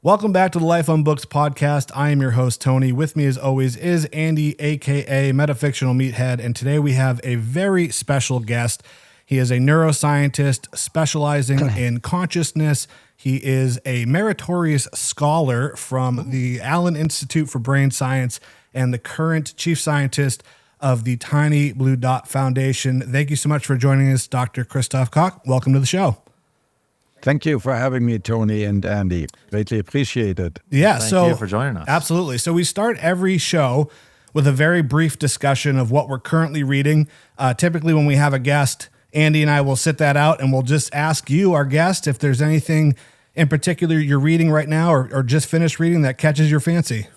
Welcome back to the Life on Books podcast. I am your host, Tony. With me, as always, is Andy, aka Metafictional Meathead, and today we have a very special guest. He is a neuroscientist specializing in consciousness. He is a meritorious scholar from the Allen Institute for Brain Science and the current chief scientist of the Tiny Blue Dot Foundation. Thank you so much for joining us, Dr. Christof Koch. Welcome to the show. Thank you for having me, Tony and Andy. Greatly appreciate it. Yeah, Thank you for joining us. Absolutely. So we start every show with a very brief discussion of what we're currently reading. Typically, when we have a guest, Andy and I will sit that out and we'll just ask you, our guest, if there's anything in particular you're reading right now or just finished reading that catches your fancy.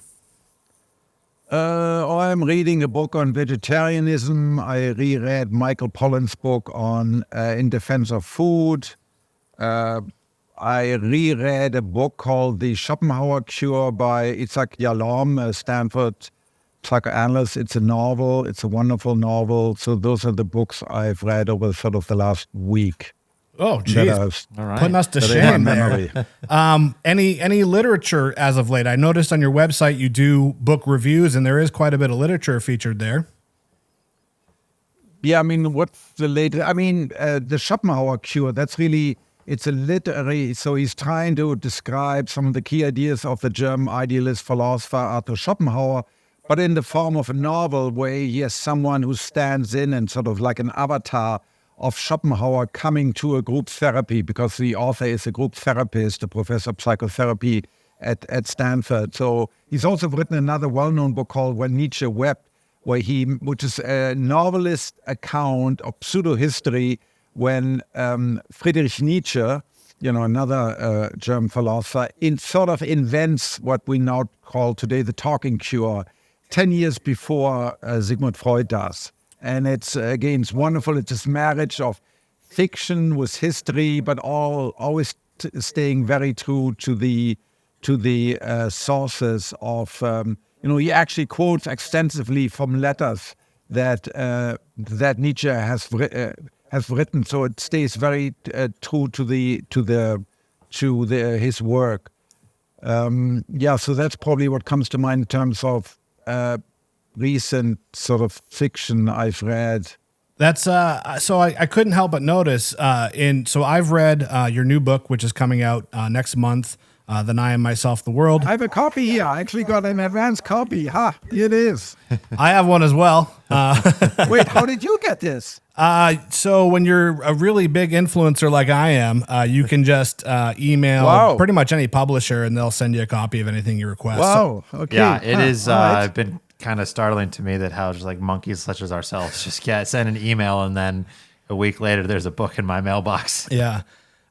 I'm reading a book on vegetarianism. I reread Michael Pollan's book on In Defense of Food. I reread a book called The Schopenhauer Cure by Yalom, a Stanford psychoanalyst. It's a novel. It's a wonderful novel. So those are the books I've read over sort of the last week. Oh, geez. All right. Putting us to shame there. Any literature as of late? I noticed on your website you do book reviews, and there is quite a bit of literature featured there. Yeah, I mean, what's the latest? I mean, the Schopenhauer Cure, that's really... It's a literary, so he's trying to describe some of the key ideas of the German idealist philosopher Arthur Schopenhauer, but in the form of a novel where he has someone who stands in and sort of like an avatar of Schopenhauer coming to a group therapy, because the author is a group therapist, a professor of psychotherapy at Stanford. So he's also written another well-known book called When Nietzsche Wept, which is a novelist account of pseudo-history when Friedrich Nietzsche, another German philosopher, sort of invents what we now call today the talking cure, 10 years before Sigmund Freud does. And it's wonderful. It's this marriage of fiction with history, but always staying very true to the sources of, he actually quotes extensively from letters that Nietzsche has written, so it stays very true to his work. So that's probably what comes to mind in terms of recent sort of fiction I've read. That's so I couldn't help but notice. So I've read your new book, which is coming out next month. Then I Am Myself, the World. I have a copy here. I actually got an advanced copy. Here it is. I have one as well. Wait, how did you get this? So when you're a really big influencer like I am, you can just email pretty much any publisher and they'll send you a copy of anything you request. Wow. Okay. Yeah, it is been kind of startling to me that how just like monkeys such as ourselves just send an email and then a week later there's a book in my mailbox. Yeah.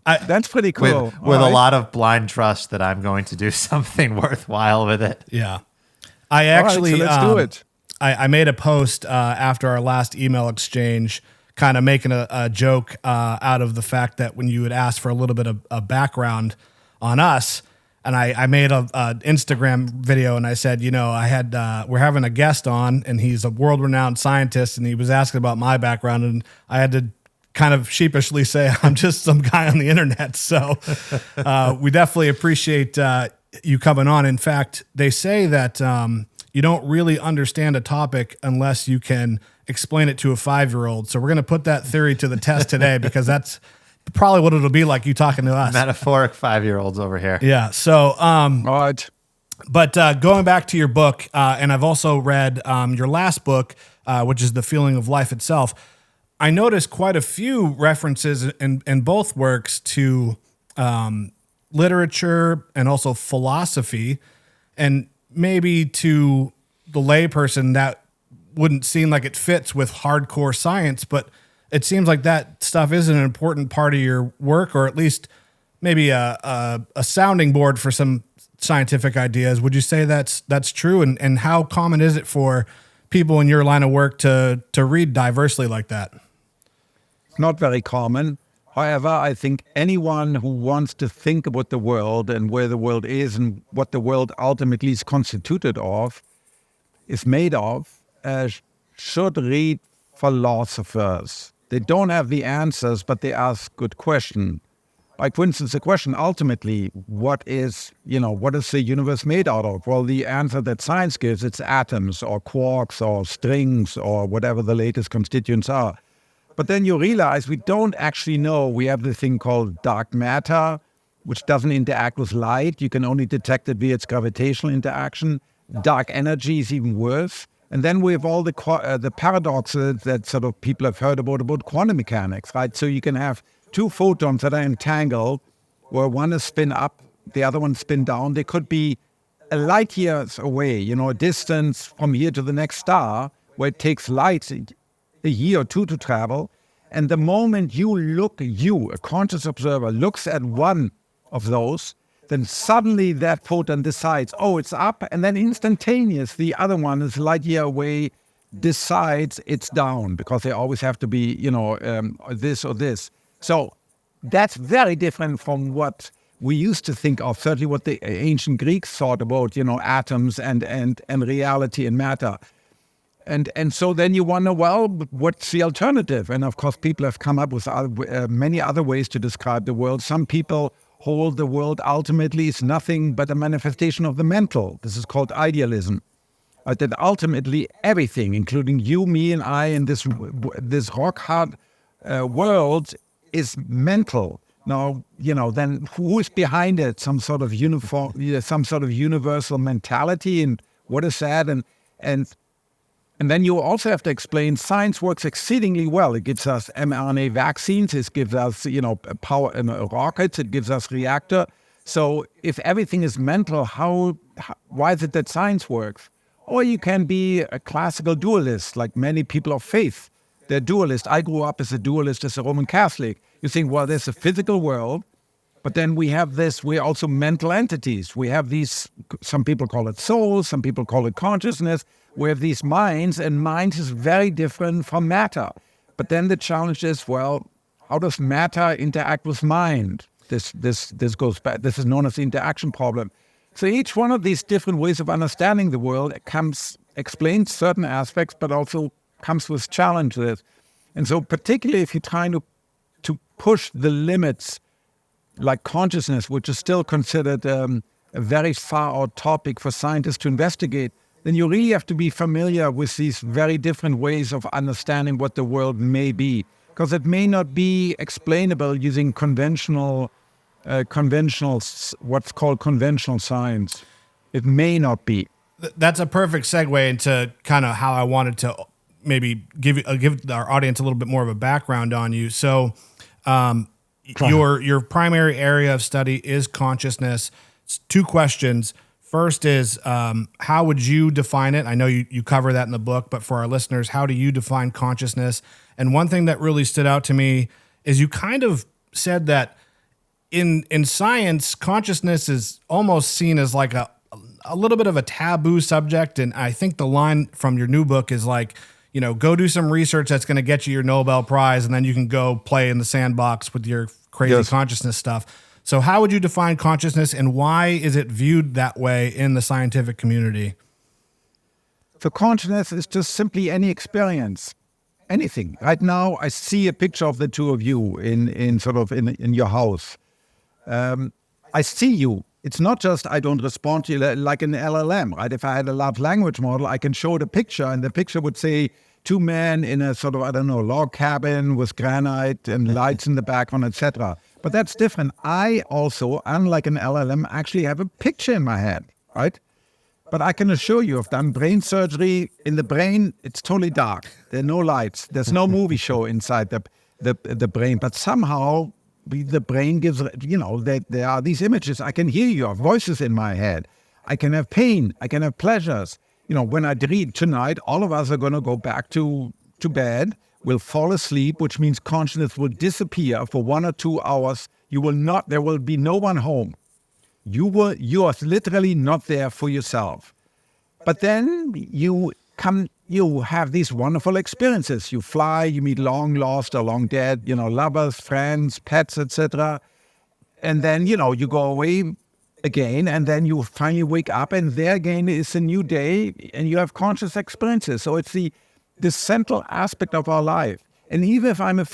That's pretty cool. With a lot of blind trust that I'm going to do something worthwhile with it. Yeah. I actually, so let's do it. I made a post after our last email exchange, kind of making a joke out of the fact that when you had asked for a little bit of a background on us, and I made a Instagram video and I said, we're having a guest on and he's a world-renowned scientist and he was asking about my background and I had to kind of sheepishly say I'm just some guy on the internet. So we definitely appreciate you coming on. In fact, they say that you don't really understand a topic unless you can explain it to a 5-year-old. So we're going to put that theory to the test today because that's probably what it'll be like you talking to us. Metaphoric 5-year-olds over here. Yeah. So, all right. But going back to your book, and I've also read your last book, which is The Feeling of Life Itself. I noticed quite a few references in both works to literature and also philosophy, and maybe to the layperson that wouldn't seem like it fits with hardcore science, but it seems like that stuff is an important part of your work, or at least maybe a sounding board for some scientific ideas. Would you say that's true? And how common is it for people in your line of work to read diversely like that? Not very common. However, I think anyone who wants to think about the world and where the world is and what the world ultimately is constituted of, is made of, should read philosophers. They don't have the answers, but they ask good questions. Like, for instance, the question ultimately, what is the universe made out of? Well, the answer that science gives, it's atoms or quarks or strings or whatever the latest constituents are. But then you realize we don't actually know. We have this thing called dark matter, which doesn't interact with light. You can only detect it via its gravitational interaction. Dark energy is even worse. And then we have all the paradoxes that sort of people have heard about quantum mechanics, right? So you can have two photons that are entangled, where one is spin up, the other one spin down. They could be a light years away, a distance from here to the next star, where it takes light a year or two to travel. And the moment a conscious observer, looks at one of those, then suddenly that photon decides, it's up, and then instantaneous, the other one is light year away, decides it's down, because they always have to be, this or this. So that's very different from what we used to think of, certainly what the ancient Greeks thought about, atoms and reality and matter. And so then you wonder, well, what's the alternative? And of course, people have come up with many other ways to describe the world. Some people hold the world ultimately is nothing but a manifestation of the mental. This is called idealism. That ultimately everything, including you, me, and I, in this rock-hard world is mental. Now, then who is behind it? Some sort of universal mentality, and what is that? And then you also have to explain science works exceedingly well. It gives us mRNA vaccines. It gives us, power rockets. It gives us reactor. So if everything is mental, why is it that science works? Or you can be a classical dualist, like many people of faith. They're dualist. I grew up as a dualist, as a Roman Catholic. You think, well, there's a physical world, but then we're also mental entities. We have these, some people call it souls, some people call it consciousness. We have these minds, and mind is very different from matter. But then the challenge is, well, how does matter interact with mind? This goes back. This is known as the interaction problem. So each one of these different ways of understanding the world explains certain aspects, but also comes with challenges. And so particularly if you're trying to push the limits, like consciousness, which is still considered a very far-out topic for scientists to investigate, then you really have to be familiar with these very different ways of understanding what the world may be, because it may not be explainable using conventional, what's called conventional science. It may not be. That's a perfect segue into kind of how I wanted to maybe give our audience a little bit more of a background on you. So, your primary area of study is consciousness. It's two questions. First is, how would you define it? I know you cover that in the book, but for our listeners, how do you define consciousness? And one thing that really stood out to me is you kind of said that in science, consciousness is almost seen as like a little bit of a taboo subject. And I think the line from your new book is like, go do some research that's going to get you your Nobel Prize, and then you can go play in the sandbox with your crazy consciousness stuff. So how would you define consciousness, and why is it viewed that way in the scientific community? So consciousness is just simply any experience, anything. Right now, I see a picture of the two of you in your house. I see you. It's not just I don't respond to you like an LLM, right? If I had a large language model, I can show the picture, and the picture would say two men in a log cabin with granite and lights in the background, etc. But that's different. I also, unlike an LLM, actually have a picture in my head, right? But I can assure you, I've done brain surgery. In the brain, it's totally dark. There are no lights. There's no movie show inside the brain. But somehow the brain gives, there are these images. I can hear your voices in my head. I can have pain. I can have pleasures. When I read tonight, all of us are going to go back to bed. We'll fall asleep, which means consciousness will disappear for 1 or 2 hours. There will be no one home. You are literally not there for yourself. But then you have these wonderful experiences. You fly, you meet long lost or long dead, lovers, friends, pets, etc. And then, you go away again, and then you finally wake up, and there again is a new day, and you have conscious experiences. So it's the central aspect of our life. And even if I'm a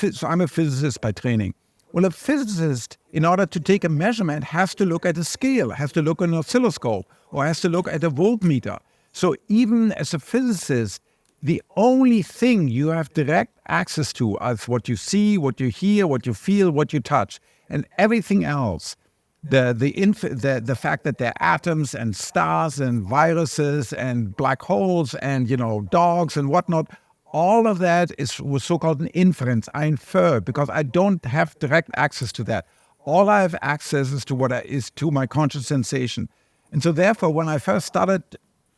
physicist by training, Well, a physicist, in order to take a measurement, has to look at a scale, has to look at an oscilloscope, or has to look at a voltmeter. So even as a physicist, the only thing you have direct access to is what you see, what you hear, what you feel, what you touch. And everything else, the fact that there are atoms and stars and viruses and black holes and, dogs and whatnot, all of that was so-called an inference. I infer because I don't have direct access to that. All I have access is to my conscious sensation. And so therefore, when I first started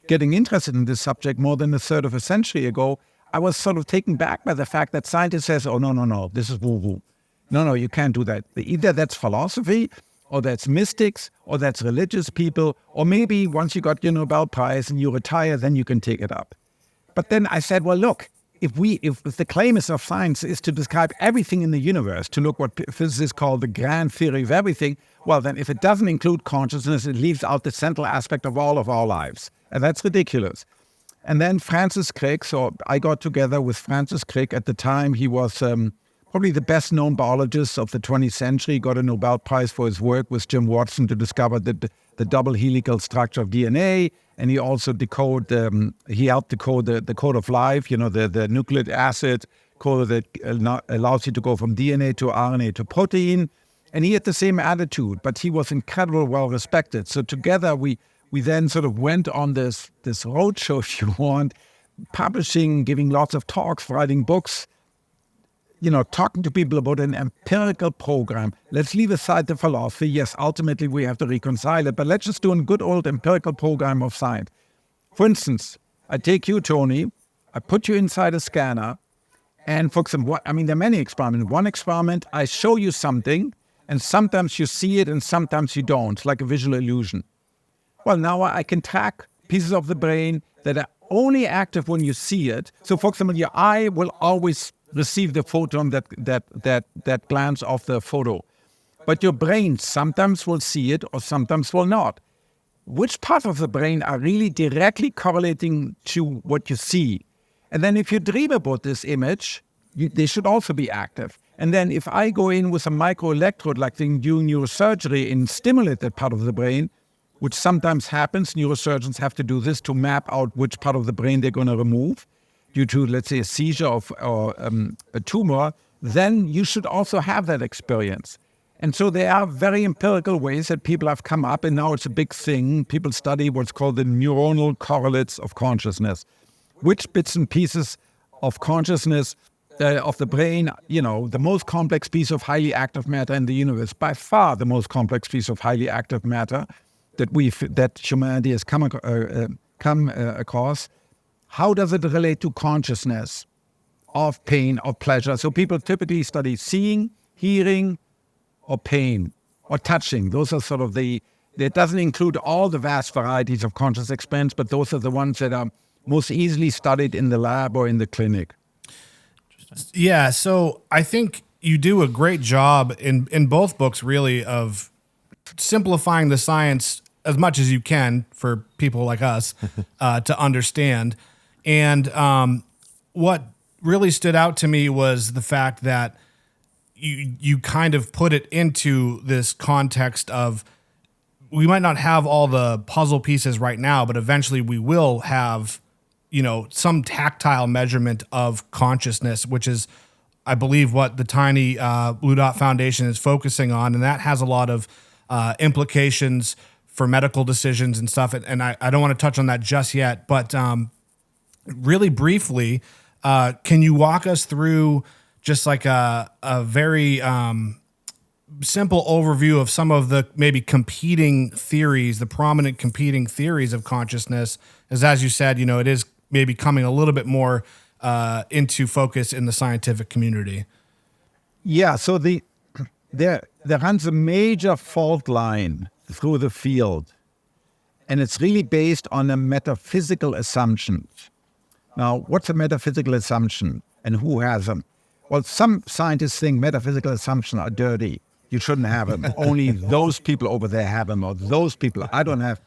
getting interested in this subject more than a third of a century ago, I was sort of taken back by the fact that scientists says, oh, no, this is woo-woo. No, you can't do that. Either that's philosophy, or that's mystics, or that's religious people, or maybe once you got your Nobel Prize and you retire, then you can take it up. But then I said, well, look, if the claim of science is to describe everything in the universe, to look what physicists call the grand theory of everything, well, then if it doesn't include consciousness, it leaves out the central aspect of all of our lives. And that's ridiculous. And then Francis Crick, so I got together with Francis Crick. At the time, he was probably the best-known biologist of the 20th century, got a Nobel Prize for his work with Jim Watson to discover the double helical structure of DNA. And he also helped decode the code of life, the nucleic acid code that allows you to go from DNA to RNA to protein. And he had the same attitude, but he was incredibly well respected. So together we then sort of went on this roadshow, if you want, publishing, giving lots of talks, writing books, talking to people about an empirical program. Let's leave aside the philosophy. Yes, ultimately we have to reconcile it, but let's just do a good old empirical program of science. For instance, I take you, Tony, I put you inside a scanner, and for example, there are many experiments. One experiment, I show you something, and sometimes you see it and sometimes you don't, like a visual illusion. Well, now I can track pieces of the brain that are only active when you see it. So, for example, your eye will always receive the photon that glance off the photo. But your brain sometimes will see it or sometimes will not. Which parts of the brain are really directly correlating to what you see? And then if you dream about this image, they should also be active. And then if I go in with a microelectrode, like doing neurosurgery, and stimulate that part of the brain, which sometimes happens, neurosurgeons have to do this to map out which part of the brain they're going to remove due to, let's say, a seizure or a tumor, then you should also have that experience. And so there are very empirical ways that people have come up, and now it's a big thing. People study what's called the neuronal correlates of consciousness. Which bits and pieces of consciousness of the brain, the most complex piece of highly active matter in the universe, by far the most complex piece of highly active matter that humanity has come across. How does it relate to consciousness of pain or pleasure? So people typically study seeing, hearing, or pain, or touching. Those are sort of it doesn't include all the vast varieties of conscious experience, but those are the ones that are most easily studied in the lab or in the clinic. Yeah, so I think you do a great job in both books, really, of simplifying the science as much as you can for people like us to understand. And what really stood out to me was the fact that you kind of put it into this context of, we might not have all the puzzle pieces right now, but eventually we will have, some tactile measurement of consciousness, which is, I believe, what the Tiny Blue Dot Foundation is focusing on. And that has a lot of implications for medical decisions and stuff. And I don't want to touch on that just yet, but really briefly, can you walk us through just like a very simple overview of some of the maybe competing theories, the prominent competing theories of consciousness, as you said, it is maybe coming a little bit more into focus in the scientific community. Yeah, so there runs a major fault line through the field, and it's really based on a metaphysical assumption. Now, what's a metaphysical assumption, and who has them? Well, some scientists think metaphysical assumptions are dirty. You shouldn't have them. Only those people over there have them, or those people. I don't have.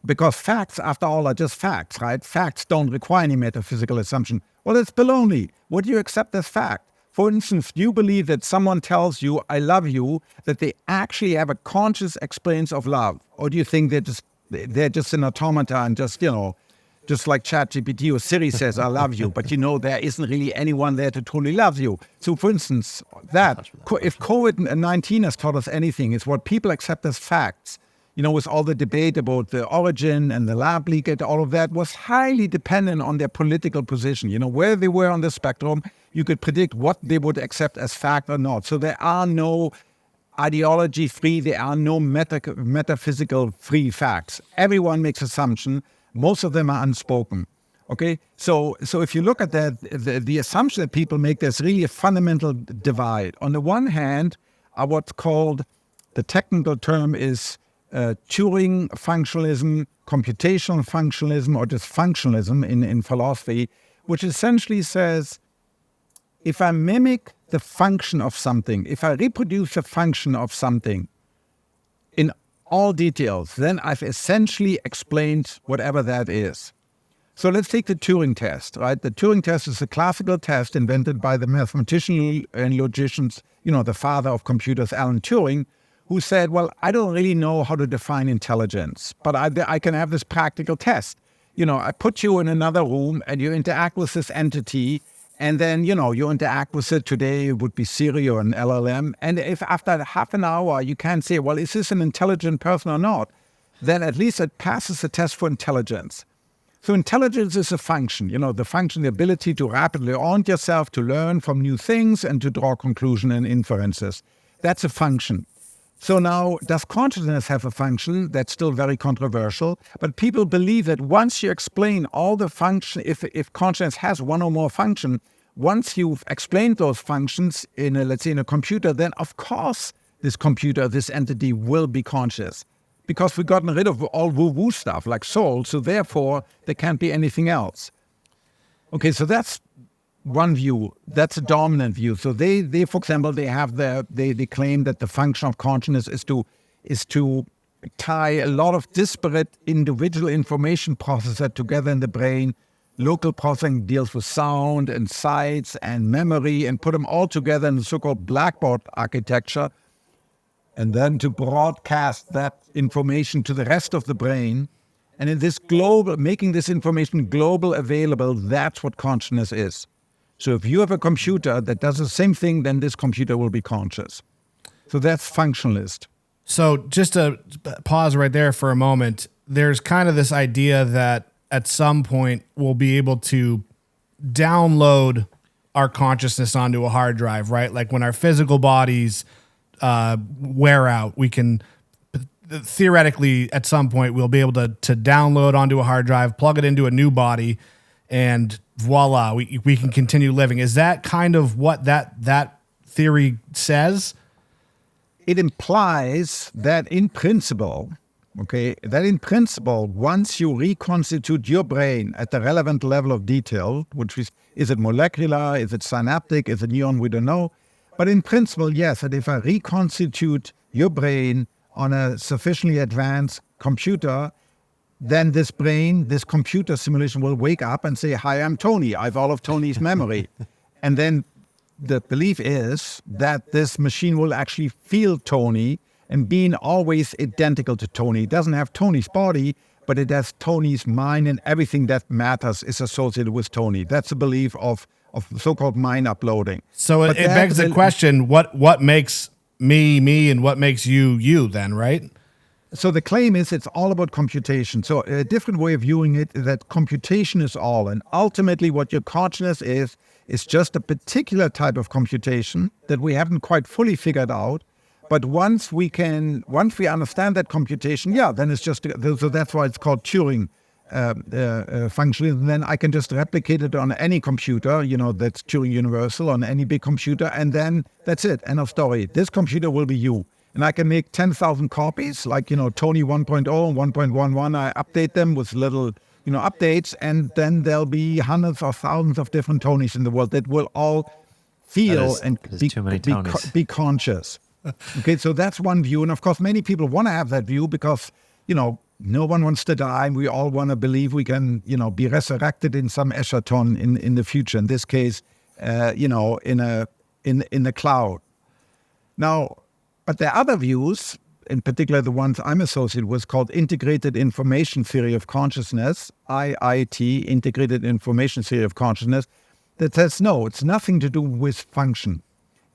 Because facts, after all, are just facts, right? Facts don't require any metaphysical assumption. Well, it's baloney. What do you accept as fact? For instance, do you believe that someone tells you, I love you, that they actually have a conscious experience of love? Or do you think they're just an automata and just like ChatGPT or Siri says, I love you, but there isn't really anyone there to totally love you. So for instance, if COVID-19 has taught us anything, it's what people accept as facts. With all the debate about the origin and the lab leak and all of that was highly dependent on their political position. Where they were on the spectrum, you could predict what they would accept as fact or not. So there are no ideology-free, there are no metaphysical-free facts. Everyone makes assumptions. Most of them are unspoken. Okay, so if you look at that, the assumption that people make, there's really a fundamental divide. On the one hand, are what's called, the technical term is Turing functionalism, computational functionalism, or just functionalism in philosophy, which essentially says, if I mimic the function of something, if I reproduce the function of something in all details, then I've essentially explained whatever that is. So let's take the Turing test, right? The Turing test is a classical test invented by the mathematician and logicians, the father of computers, Alan Turing, who said, well, I don't really know how to define intelligence, but I can have this practical test. I put you in another room and you interact with this entity, and then, you interact with it. Today it would be Siri or an LLM. And if after half an hour you can't say, well, is this an intelligent person or not, then at least it passes the test for intelligence. So intelligence is a function, the function, the ability to rapidly orient yourself, to learn from new things and to draw conclusions and inferences. That's a function. So now, does consciousness have a function? That's still very controversial. But people believe that once you explain all the function, if consciousness has one or more function, once you've explained those functions let's say in a computer, then of course this computer, this entity will be conscious. Because we've gotten rid of all woo-woo stuff like soul, so therefore there can't be anything else. Okay, so that's one view. That's a dominant view. So they for example, they claim that the function of consciousness is to tie a lot of disparate individual information processors together in the brain. Local processing deals with sound and sights and memory, and put them all together in the so-called blackboard architecture, and then to broadcast that information to the rest of the brain. And in this making this information global available, that's what consciousness is. So if you have a computer that does the same thing, then this computer will be conscious. So that's functionalist. So just to pause right there for a moment, there's kind of this idea that at some point we'll be able to download our consciousness onto a hard drive, right? Like when our physical bodies wear out, we can theoretically at some point we'll be able to download onto a hard drive, plug it into a new body, and voila, we can continue living. Is that kind of what that theory says? It implies that in principle, once you reconstitute your brain at the relevant level of detail, which is it molecular, is it synaptic, is it neuron, we don't know. But in principle, yes, that if I reconstitute your brain on a sufficiently advanced computer, then this computer simulation will wake up and say, hi, I'm Tony. I have all of Tony's memory. And then the belief is that this machine will actually feel Tony and being always identical to Tony. It doesn't have Tony's body, but it has Tony's mind, and everything that matters is associated with Tony. That's the belief of so-called mind uploading. So it begs the question, what makes me and what makes you then, right? So the claim is it's all about computation. So a different way of viewing it is that computation is all. And ultimately what your consciousness is just a particular type of computation that we haven't quite fully figured out. But once we understand that computation, then it's just, so that's why it's called Turing functionally. And then I can just replicate it on any computer, that's Turing universal, on any big computer. And then that's it, end of story. This computer will be you. And I can make 10,000 copies, like, Tony 1.0 and 1.11. I update them with little, updates, and then there'll be hundreds or thousands of different Tonys in the world that will all feel and be conscious. Okay, so that's one view. And of course, many people want to have that view because, no one wants to die. We all want to believe we can, be resurrected in some eschaton in the future. In this case, in in the cloud. Now, but there are other views, in particular the ones I'm associated with, called Integrated Information Theory of Consciousness, IIT, Integrated Information Theory of Consciousness, that says, no, it's nothing to do with function.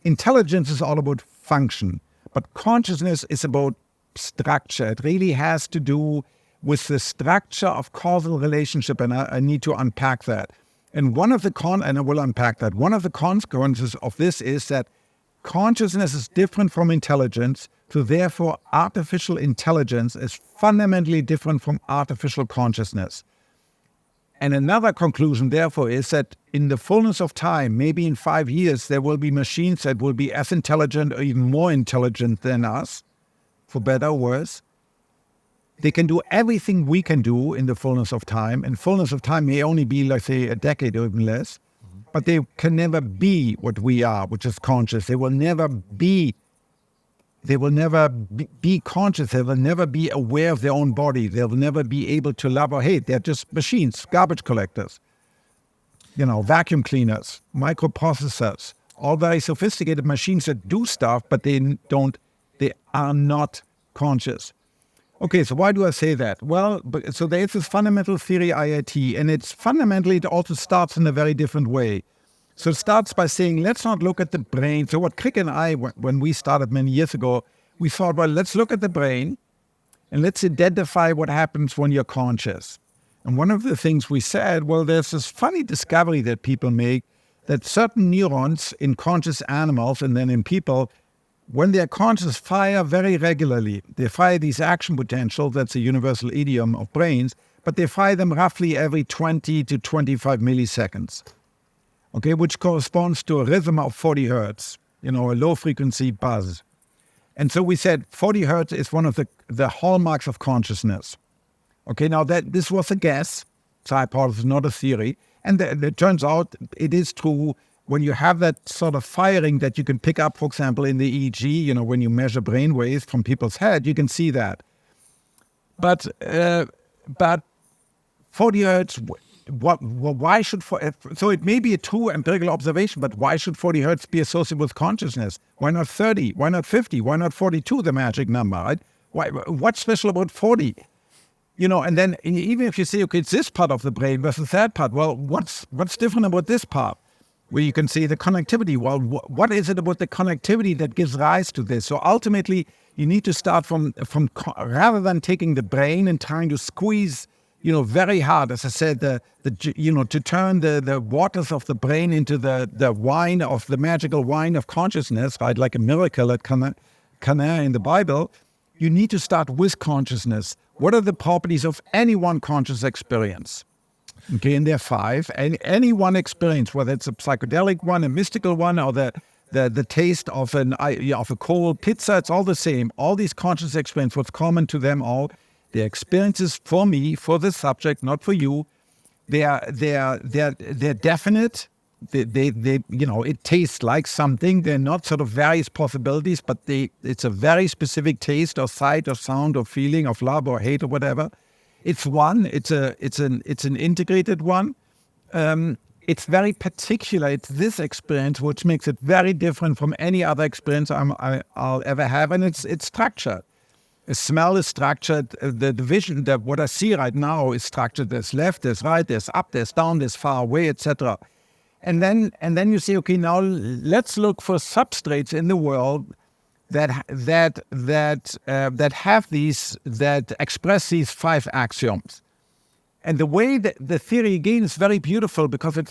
Intelligence is all about function, but consciousness is about structure. It really has to do with the structure of causal relationship, and I need to unpack that. And and I will unpack that. One of the consequences of this is that consciousness is different from intelligence, so therefore artificial intelligence is fundamentally different from artificial consciousness. And another conclusion, therefore, is that in the fullness of time, maybe in 5 years, there will be machines that will be as intelligent or even more intelligent than us, for better or worse. They can do everything we can do in the fullness of time. And fullness of time may only be, let's say, a decade or even less. But they can never be what we are, which is conscious. They will never be conscious. They will never be aware of their own body. They will never be able to love or hate. They're just machines, garbage collectors, vacuum cleaners, microprocessors, all very sophisticated machines that do stuff, but they are not conscious. Okay, so why do I say that? Well, so there's this fundamental theory, IIT, and it also starts in a very different way. So it starts by saying, let's not look at the brain. So what Crick and I, when we started many years ago, we thought, well, let's look at the brain and let's identify what happens when you're conscious. And one of the things we said, well, there's this funny discovery that people make that certain neurons in conscious animals and then in people, when they're conscious, fire very regularly. They fire these action potentials, that's a universal idiom of brains, but they fire them roughly every 20 to 25 milliseconds, okay, which corresponds to a rhythm of 40 hertz, a low-frequency buzz. And so we said 40 hertz is one of the hallmarks of consciousness. Okay, now this was a guess, it's a hypothesis, not a theory, and it turns out it is true. When you have that sort of firing that you can pick up, for example, in the EEG, when you measure brain waves from people's head, you can see that. But 40 hertz, why should, so it may be a true empirical observation, but why should 40 hertz be associated with consciousness? Why not 30? Why not 50? Why not 42, the magic number, right? What's special about 40? And then even if you say, okay, it's this part of the brain versus that part, well, what's different about this part? Where you can see the connectivity. Well, what is it about the connectivity that gives rise to this? So ultimately, you need to start from rather than taking the brain and trying to squeeze, very hard, as I said, to turn the waters of the brain into the wine of the magical wine of consciousness, right? Like a miracle at Cana in the Bible. You need to start with consciousness. What are the properties of any one conscious experience? Okay, and there are 5. And any one experience, whether it's a psychedelic one, a mystical one, or the taste of a cold pizza, it's all the same. All these conscious experiences, what's common to them all, they're experiences for me, for the subject, not for you. They're definite. It tastes like something. They're not sort of various possibilities, but it's a very specific taste or sight or sound or feeling of love or hate or whatever. It's one. It's an integrated one. It's very particular. It's this experience which makes it very different from any other experience I'll ever have, and it's structured. A smell is structured. The vision, what I see right now, is structured. There's left, there's right, there's up, there's down, there's far away, etc. And then you say, okay, now let's look for substrates in the world that express these 5 axioms. And the way that the theory again is very beautiful because it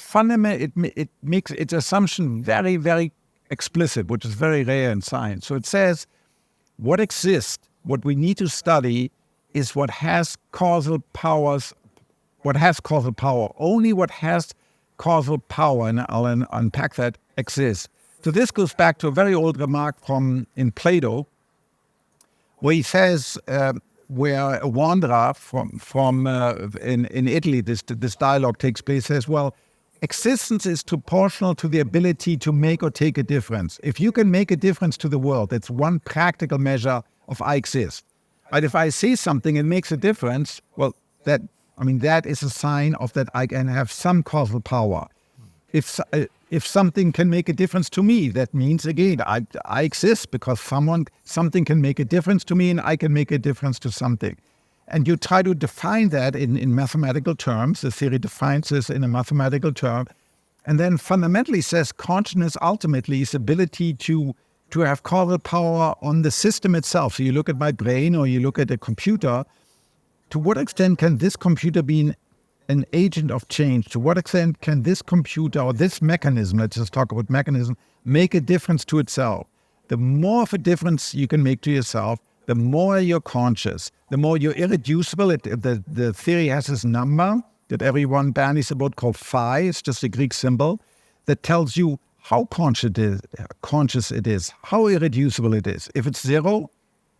makes its assumption very, very explicit, which is very rare in science. So it says what exists, what we need to study is what has causal powers, what has causal power. Only what has causal power, and I'll unpack that, exists. So this goes back to a very old remark in Plato, where he says, where a wanderer in Italy, this dialogue takes place, says, well, existence is proportional to the ability to make or take a difference. If you can make a difference to the world, that's one practical measure of I exist. But if I say something and makes a difference, well, that is a sign of that I can have some causal power. if something can make a difference to me, that means again I exist because something can make a difference to me, and I can make a difference to something. And you try to define that in mathematical terms. The theory defines this in a mathematical term, and then fundamentally says consciousness ultimately is ability to have causal power on the system itself. So you look at my brain or you look at a computer. To what extent can this computer be an agent of change? To what extent can this computer or this mechanism, let's just talk about mechanism, make a difference to itself? The more of a difference you can make to yourself, the more you're conscious, the more you're irreducible. The theory has this number that everyone bandies about called phi. It's just a Greek symbol that tells you how conscious it is, how irreducible it is. If it's zero,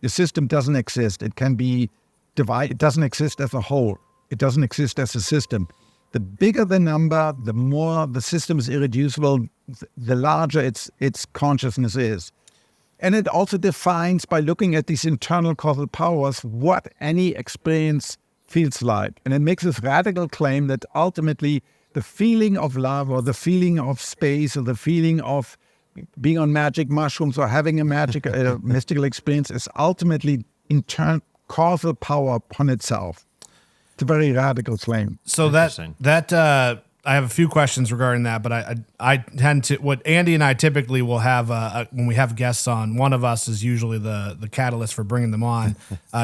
the system doesn't exist. It can be divided. It doesn't exist as a whole. It doesn't exist as a system. The bigger the number, the more the system is irreducible, the larger its consciousness is. And it also defines, by looking at these internal causal powers, what any experience feels like. And it makes this radical claim that ultimately the feeling of love or the feeling of space or the feeling of being on magic mushrooms or having a mystical experience is ultimately internal causal power upon itself. It's a very radical claim. So that I have a few questions regarding that, but I tend to, what Andy and I typically will have when we have guests on, one of us is usually the catalyst for bringing them on.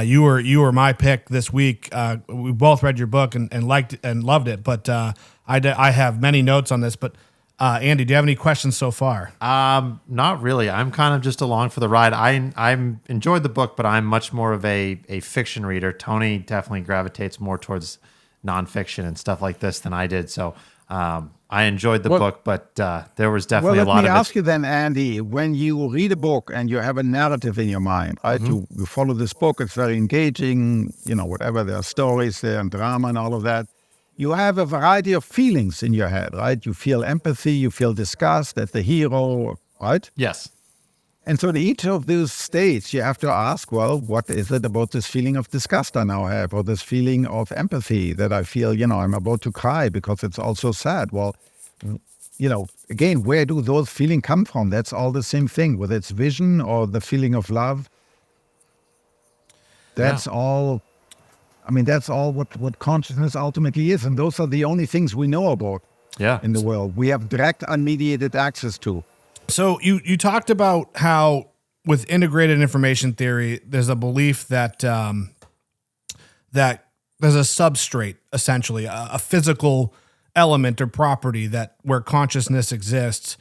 You were my pick this week. We both read your book and liked it and loved it, but I have many notes on this. But Andy, do you have any questions so far? Not really. I'm kind of just along for the ride. I enjoyed the book, but I'm much more of a fiction reader. Tony definitely gravitates more towards nonfiction and stuff like this than I did. So I enjoyed the book, but there was definitely a lot of it. Let me ask you then, Andy, when you read a book and you have a narrative in your mind, right? Mm-hmm. You follow this book, it's very engaging, whatever, there are stories there and drama and all of that. You have a variety of feelings in your head, right? You feel empathy, you feel disgust at the hero, right? Yes. And so in each of those states, you have to ask, well, what is it about this feeling of disgust I now have, or this feeling of empathy that I feel, I'm about to cry because it's all so sad? Well, again, where do those feelings come from? That's all the same thing, whether it's vision or the feeling of love. That's all. That's all what consciousness ultimately is. And those are the only things we know about in the world. We have direct, unmediated access to. So you talked about how with integrated information theory, there's a belief that that there's a substrate, essentially, a physical element or property that where consciousness exists.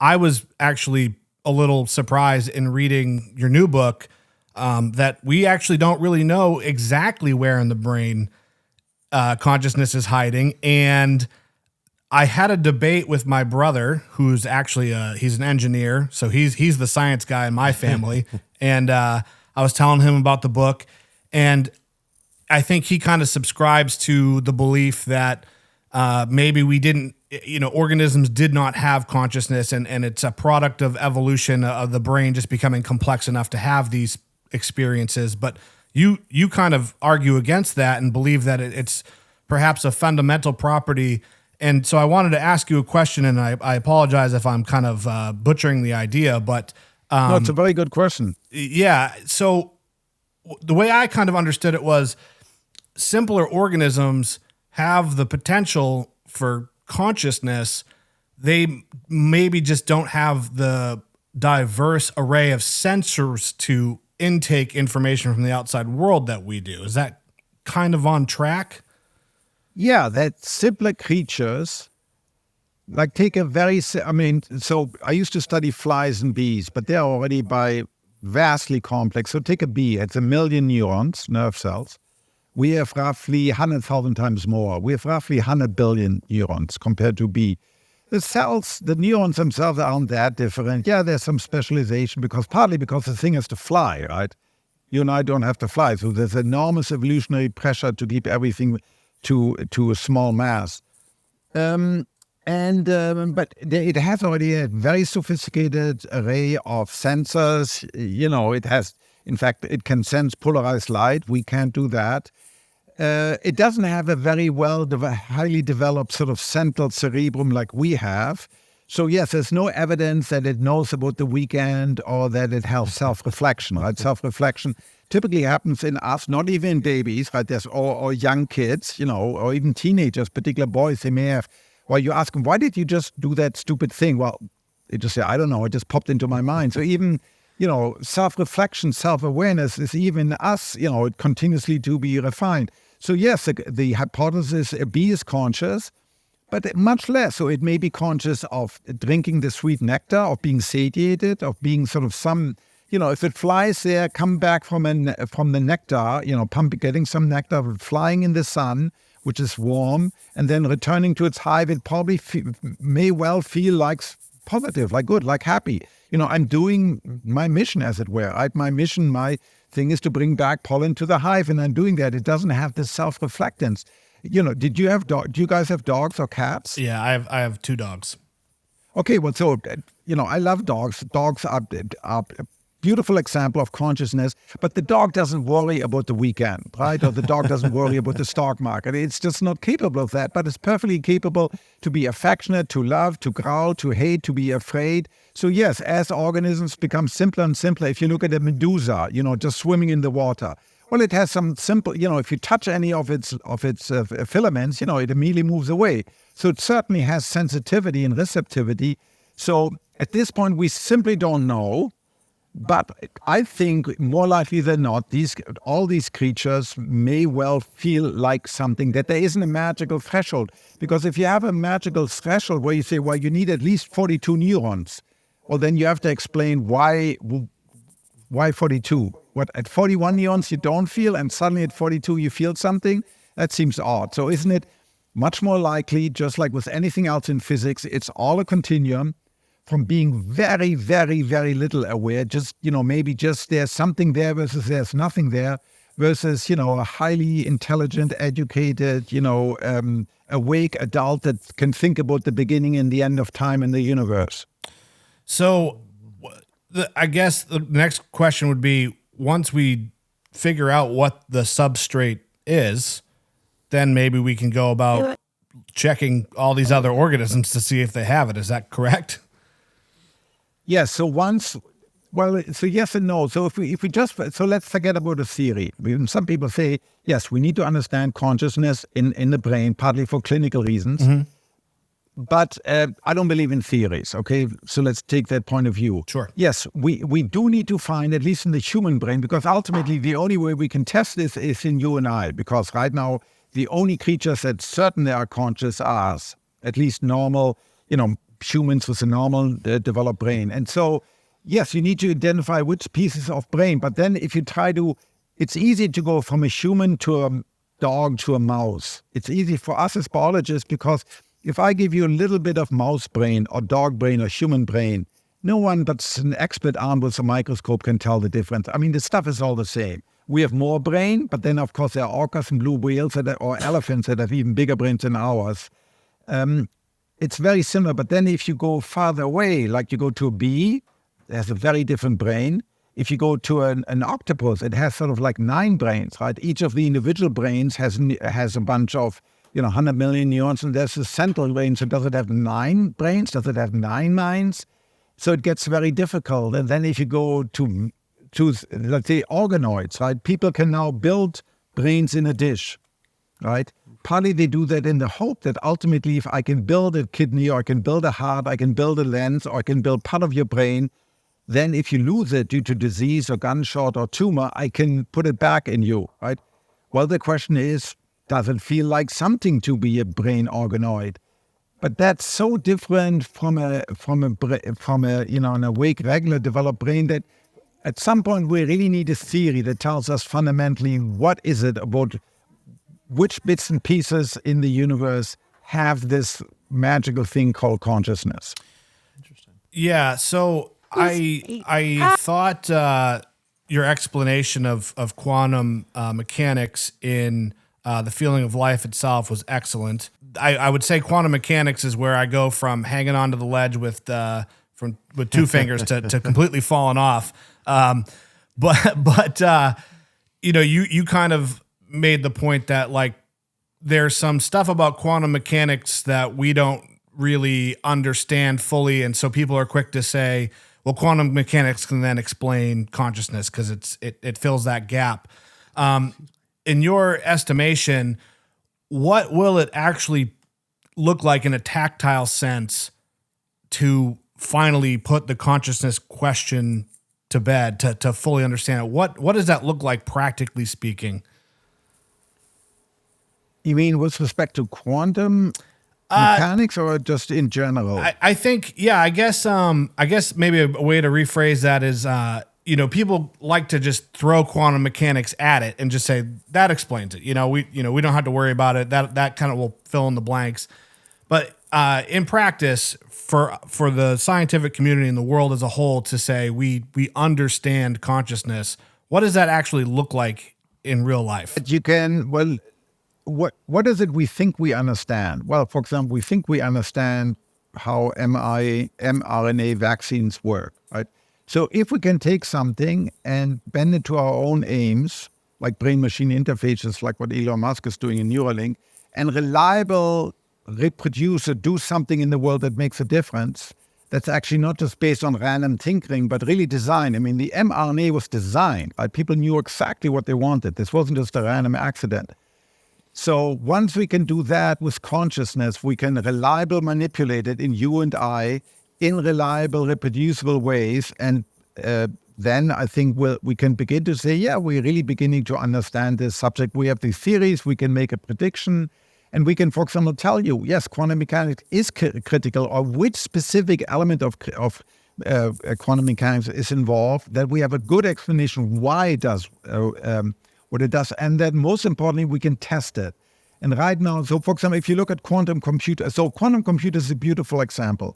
I was actually a little surprised in reading your new book that we actually don't really know exactly where in the brain consciousness is hiding. And I had a debate with my brother, who's actually he's an engineer, so he's the science guy in my family. And I was telling him about the book, and I think he kind of subscribes to the belief that maybe we didn't, organisms did not have consciousness, and it's a product of evolution of the brain just becoming complex enough to have these experiences. But you kind of argue against that and believe that it's perhaps a fundamental property. And so I wanted to ask you a question, and I apologize if I'm kind of butchering the idea, but no, it's a very good question. Yeah. So the way I kind of understood it was simpler organisms have the potential for consciousness. They maybe just don't have the diverse array of sensors to intake information from the outside world that we do. Is that kind of on track? Yeah, that simpler creatures, like take a very, so I used to study flies and bees, but they're already by vastly complex. So take a bee, it's 1 million neurons, nerve cells. We have roughly 100,000 times more. We have roughly 100 billion neurons compared to bee. The cells, the neurons themselves aren't that different. Yeah, there's some specialization partly because the thing has to fly, right? You and I don't have to fly. So there's enormous evolutionary pressure to keep everything to a small mass. But it has already a very sophisticated array of sensors. It has, in fact, it can sense polarized light. We can't do that. It doesn't have a very highly developed sort of central cerebrum like we have. So yes, there's no evidence that it knows about the weekend or that it has self-reflection, right? Self-reflection typically happens in us, not even in babies, right? Or young kids, or even teenagers, particular boys, they may have. Well, you ask them, why did you just do that stupid thing? Well, they just say, I don't know, it just popped into my mind. So even, self-reflection, self-awareness is even us, it continuously to be refined. So yes, the hypothesis a bee is conscious, but much less. So it may be conscious of drinking the sweet nectar, of being satiated, of being sort of if it flies there, come back from the nectar, getting some nectar, flying in the sun, which is warm, and then returning to its hive, it probably may well feel like positive, like good, like happy. I'm doing my mission, as it were. Right? My mission, my thing is to bring back pollen to the hive, and I'm doing that. It doesn't have this self-reflectance. Do you guys have dogs or cats? Yeah, I have 2 dogs. Okay, well, so, I love dogs. Dogs are a beautiful example of consciousness, but the dog doesn't worry about the weekend, right? Or the dog doesn't worry about the stock market. It's just not capable of that, but it's perfectly capable to be affectionate, to love, to growl, to hate, to be afraid. So yes, as organisms become simpler and simpler, if you look at a medusa, just swimming in the water, well, it has some simple, if you touch any of its filaments, it immediately moves away. So it certainly has sensitivity and receptivity. So at this point, we simply don't know. But I think more likely than not, all these creatures may well feel like something, that there isn't a magical threshold. Because if you have a magical threshold where you say, well, you need at least 42 neurons, well, then you have to explain why 42? What, at 41 neurons you don't feel, and suddenly at 42 you feel something? That seems odd. So isn't it much more likely, just like with anything else in physics, it's all a continuum from being very, very, very little aware, just, maybe just there's something there versus there's nothing there, versus, a highly intelligent, educated, awake adult that can think about the beginning and the end of time in the universe. So I guess the next question would be, once we figure out what the substrate is, then maybe we can go about checking all these other organisms to see if they have it. Is that correct? Yes. So so yes and no. So if we let's forget about the theory. Some people say, yes, we need to understand consciousness in the brain, partly for clinical reasons. Mm-hmm. But I don't believe in theories, okay? So let's take that point of view. Sure. Yes, we do need to find, at least in the human brain, because ultimately the only way we can test this is in you and I, because right now the only creatures that certainly are conscious are us, at least normal, humans with a normal developed brain. And so, yes, you need to identify which pieces of brain, but then if you it's easy to go from a human to a dog to a mouse. It's easy for us as biologists because if I give you a little bit of mouse brain or dog brain or human brain, no one but an expert armed with a microscope can tell the difference. I mean, the stuff is all the same. We have more brain, but then, of course, there are orcas and blue whales or elephants that have even bigger brains than ours. It's very similar, but then if you go farther away, like you go to a bee, it has a very different brain. If you go to an octopus, it has sort of like 9 brains, right? Each of the individual brains has a bunch of 100 million neurons, and there's a central brain. So does it have 9 brains? Does it have 9 minds? So it gets very difficult. And then if you go to let's say, organoids, right? People can now build brains in a dish, right? Partly they do that in the hope that ultimately if I can build a kidney or I can build a heart, I can build a lens or I can build part of your brain, then if you lose it due to disease or gunshot or tumor, I can put it back in you, right? Well, the question is, does it feel like something to be a brain organoid? But that's so different from an awake, regular developed brain that at some point we really need a theory that tells us fundamentally what is it about which bits and pieces in the universe have this magical thing called consciousness. Interesting. Yeah. So I thought your explanation of quantum mechanics in the feeling of life itself was excellent. I would say quantum mechanics is where I go from hanging onto the ledge with 2 fingers to completely falling off. But you kind of made the point that like there's some stuff about quantum mechanics that we don't really understand fully, and so people are quick to say, well, quantum mechanics can then explain consciousness because it fills that gap. In your estimation, what will it actually look like in a tactile sense to finally put the consciousness question to bed, to fully understand it? What does that look like practically speaking? You mean with respect to quantum mechanics or just in general? I think, yeah, I guess maybe a way to rephrase that is, people like to just throw quantum mechanics at it and just say that explains it. We don't have to worry about it. That kind of will fill in the blanks. But in practice, for the scientific community and the world as a whole to say we understand consciousness, what does that actually look like in real life? What is it we think we understand? Well, for example, we think we understand how mRNA vaccines work, right? So if we can take something and bend it to our own aims, like brain-machine interfaces, like what Elon Musk is doing in Neuralink, and reliable reproduce or do something in the world that makes a difference, that's actually not just based on random tinkering, but really designed. I mean, the mRNA was designed, right? People knew exactly what they wanted. This wasn't just a random accident. So once we can do that with consciousness, we can reliably manipulate it in you and I in reliable, reproducible ways. And then I think we can begin to say, yeah, we're really beginning to understand this subject. We have these theories, we can make a prediction, and we can, for example, tell you, yes, quantum mechanics is critical, or which specific element of quantum mechanics is involved, that we have a good explanation why it does what it does, and then most importantly, we can test it. And right now, so for example, if you look at quantum computers, so quantum computers is a beautiful example.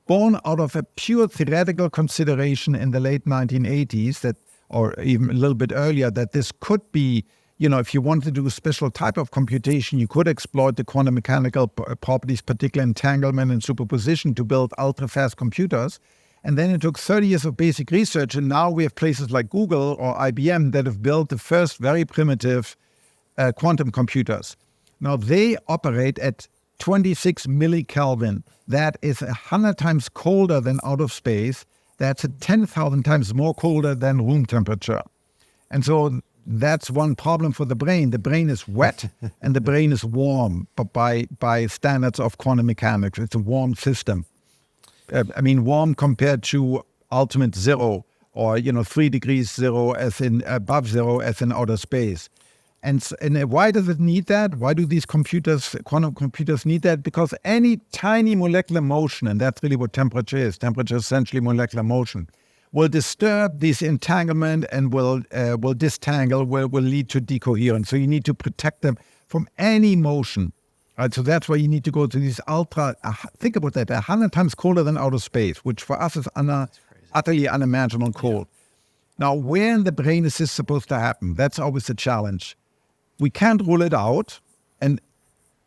Born out of a pure theoretical consideration in the late 1980s, that, or even a little bit earlier, that this could be, if you want to do a special type of computation, you could exploit the quantum mechanical properties, particularly entanglement and superposition, to build ultra-fast computers. And then it took 30 years of basic research, and now we have places like Google or IBM that have built the first very primitive quantum computers. Now, they operate at 26 millikelvin. That is 100 times colder than outer space. That's 10,000 times more colder than room temperature. And so that's one problem for the brain. The brain is wet and the brain is warm by standards of quantum mechanics. It's a warm system. Warm compared to ultimate zero, or 3 degrees zero as in above zero as in outer space. And why does it need that? Why do these quantum computers need that? Because any tiny molecular motion, and that's really what temperature is essentially molecular motion, will disturb this entanglement and will distangle, will lead to decoherence. So you need to protect them from any motion. Right, so that's why you need to go to these think about that, 100 times colder than outer space, which for us is utterly unimaginable cold. Now, where in the brain is this supposed to happen? That's always a challenge. We can't rule it out. And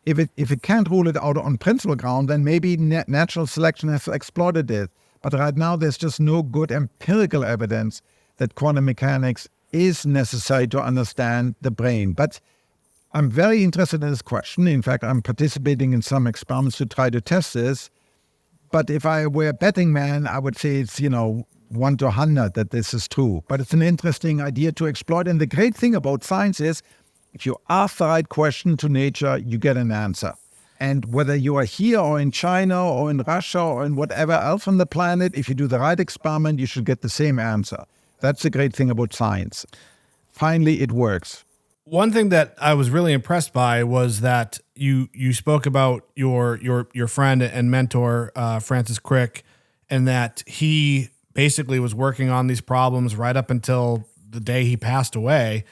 if it can't rule it out on principle ground, then maybe natural selection has exploited it. But right now, there's just no good empirical evidence that quantum mechanics is necessary to understand the brain. But I'm very interested in this question. In fact, I'm participating in some experiments to try to test this. But if I were a betting man, I would say it's, 1 to 100 that this is true. But it's an interesting idea to exploit. And the great thing about science is, if you ask the right question to nature, you get an answer. And whether you are here or in China or in Russia or in whatever else on the planet, if you do the right experiment, you should get the same answer. That's the great thing about science. Finally, it works. One thing that I was really impressed by was that you spoke about your friend and mentor, Francis Crick, and that he basically was working on these problems right up until the day he passed away.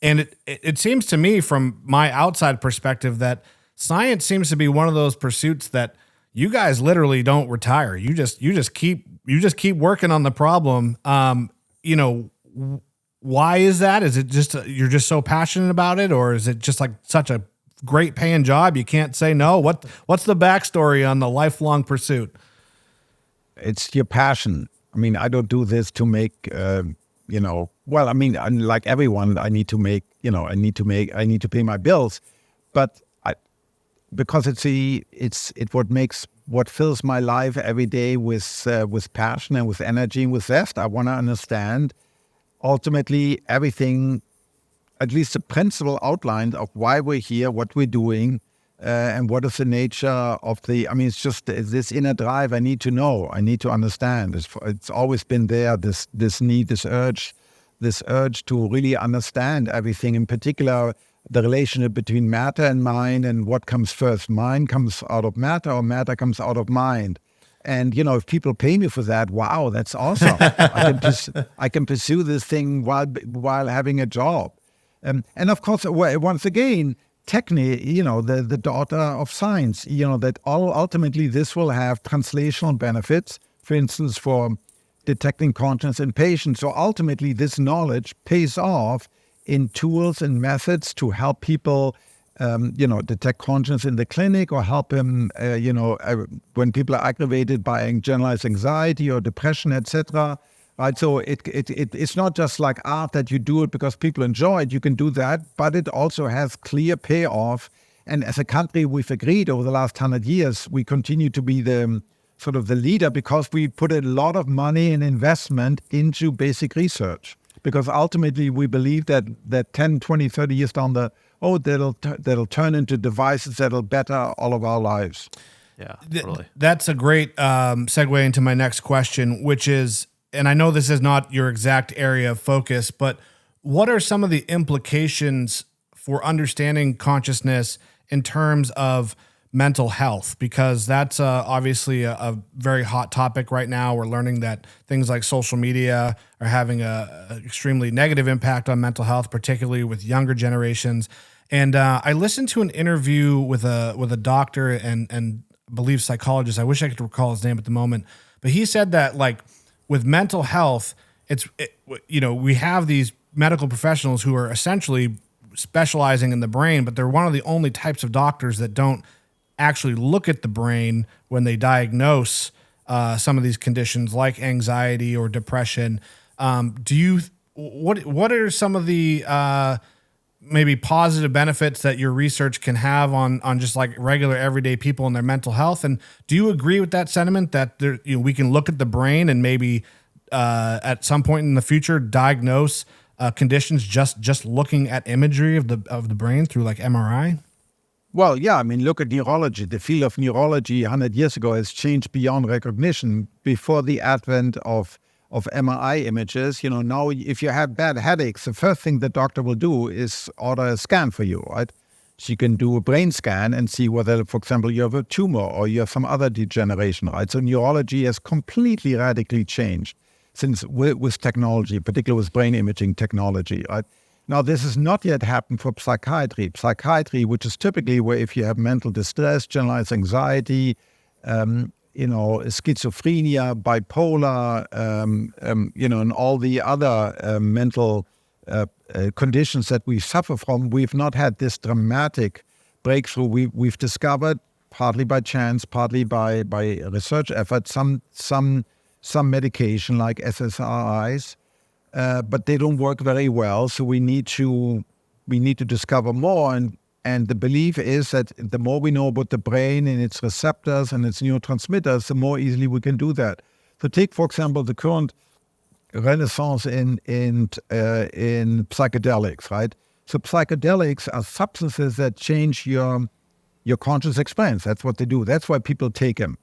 And it seems to me, from my outside perspective, that science seems to be one of those pursuits that you guys literally don't retire. You just keep working on the problem. Why is that? Is it just you're just so passionate about it, or is it just like such a great paying job you can't say no? What's the backstory on the lifelong pursuit? It's your passion. I don't do this to make well, I mean, like everyone, I need to pay my bills, but because it's what fills my life every day with passion and with energy and with zest. I want to understand ultimately everything, at least the principle outlined of why we're here, what we're doing, and what is the nature of it's just this inner drive. I need to know. I need to understand. It's always been there, this need, this urge to really understand everything, in particular, the relationship between matter and mind, and what comes first. Mind comes out of matter, or matter comes out of mind. And, if people pay me for that, wow, that's awesome. I can pursue this thing while having a job. And of course, once again, technically, the daughter of science, that ultimately this will have translational benefits, for instance, for detecting consciousness in patients. So ultimately, this knowledge pays off in tools and methods to help people, detect consciousness in the clinic, or help them, when people are aggravated by generalized anxiety or depression, etc. Right, so it's not just like art that you do it because people enjoy it. You can do that, but it also has clear payoff. And as a country, we've agreed over the last 100 years, we continue to be the sort of the leader because we put a lot of money and investment into basic research. Because ultimately, we believe that 10, 20, 30 years down that'll turn into devices that'll better all of our lives. Yeah, totally. That's a great segue into my next question, which is, and I know this is not your exact area of focus, but what are some of the implications for understanding consciousness in terms of mental health? Because that's obviously a very hot topic right now. We're learning that things like social media are having a extremely negative impact on mental health, particularly with younger generations. And I listened to an interview with a doctor and I believe psychologist. I wish I could recall his name at the moment, but he said that with mental health, we have these medical professionals who are essentially specializing in the brain, but they're one of the only types of doctors that don't actually look at the brain when they diagnose some of these conditions like anxiety or depression. What are some of the maybe positive benefits that your research can have on just like regular everyday people and their mental health? And do you agree with that sentiment that we can look at the brain and maybe at some point in the future diagnose conditions just looking at imagery of the brain through like MRI? Well, yeah, look at neurology. The field of neurology 100 years ago has changed beyond recognition. Before the advent of MRI images, now if you have bad headaches, the first thing the doctor will do is order a scan for you, right? She can do a brain scan and see whether, for example, you have a tumor or you have some other degeneration, right? So neurology has completely radically changed since with technology, particularly with brain imaging technology, right? Now, this has not yet happened for psychiatry. Psychiatry, which is typically where if you have mental distress, generalized anxiety, schizophrenia, bipolar, and all the other mental conditions that we suffer from, we've not had this dramatic breakthrough. We've discovered, partly by chance, partly by research efforts, some medication like SSRIs. But they don't work very well, so we need to discover more. And the belief is that the more we know about the brain and its receptors and its neurotransmitters, the more easily we can do that. So take, for example, the current renaissance in psychedelics, right? So psychedelics are substances that change your conscious experience. That's what they do. That's why people take them.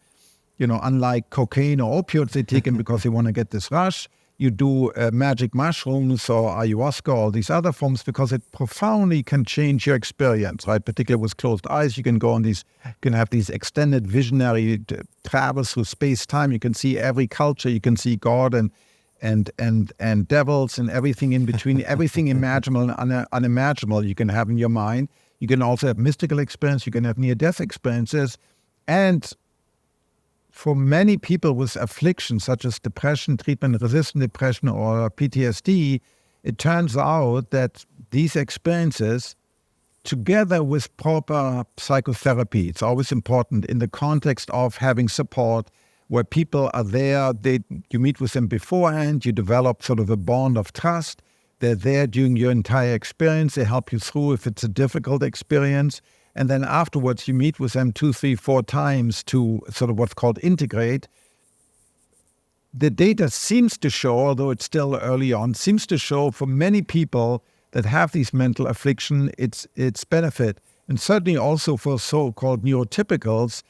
Unlike cocaine or opioids, they take them because they want to get this rush. You do magic mushrooms or ayahuasca or these other forms because it profoundly can change your experience, right? Particularly with closed eyes, you can go on can have these extended visionary travels through space-time. You can see every culture. You can see God and devils and everything in between, everything imaginable and unimaginable you can have in your mind. You can also have mystical experience. You can have near-death experiences. And for many people with afflictions such as depression, treatment-resistant depression, or PTSD, it turns out that these experiences, together with proper psychotherapy, it's always important in the context of having support where people are there. You meet with them beforehand. You develop sort of a bond of trust. They're there during your entire experience. They help you through if it's a difficult experience. And then afterwards, you meet with them 2, 3, 4 times to sort of what's called integrate. The data seems to show, although it's still early on, seems to show for many people that have these mental affliction, it's benefit. And certainly also for so-called neurotypicals,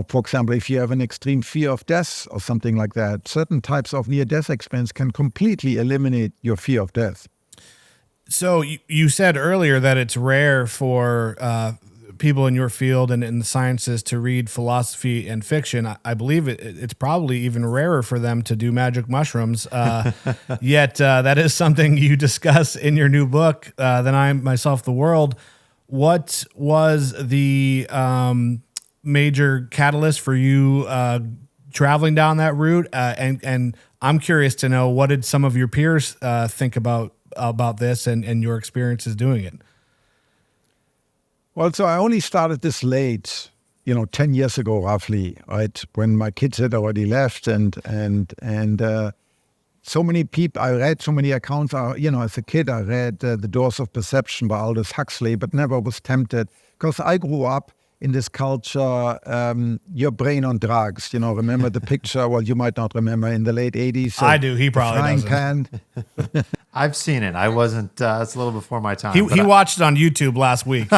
for example, if you have an extreme fear of death or something like that, certain types of near-death experience can completely eliminate your fear of death. So you said earlier that it's rare for people in your field and in the sciences to read philosophy and fiction. I believe it's probably even rarer for them to do magic mushrooms. Yet that is something you discuss in your new book, Then I Myself the World. What was the major catalyst for you traveling down that route? And I'm curious to know, what did some of your peers think about this and your experiences doing it? Well, so I only started this late, 10 years ago, roughly, right? When my kids had already left and so many people, I read so many accounts, as a kid, I read The Doors of Perception by Aldous Huxley, but never was tempted because I grew up in this culture, your brain on drugs, remember the picture? Well, you might not remember, in the late 80s. I do. He probably doesn't. Pan. I've seen it. I wasn't, it's a little before my time. He watched it on YouTube last week.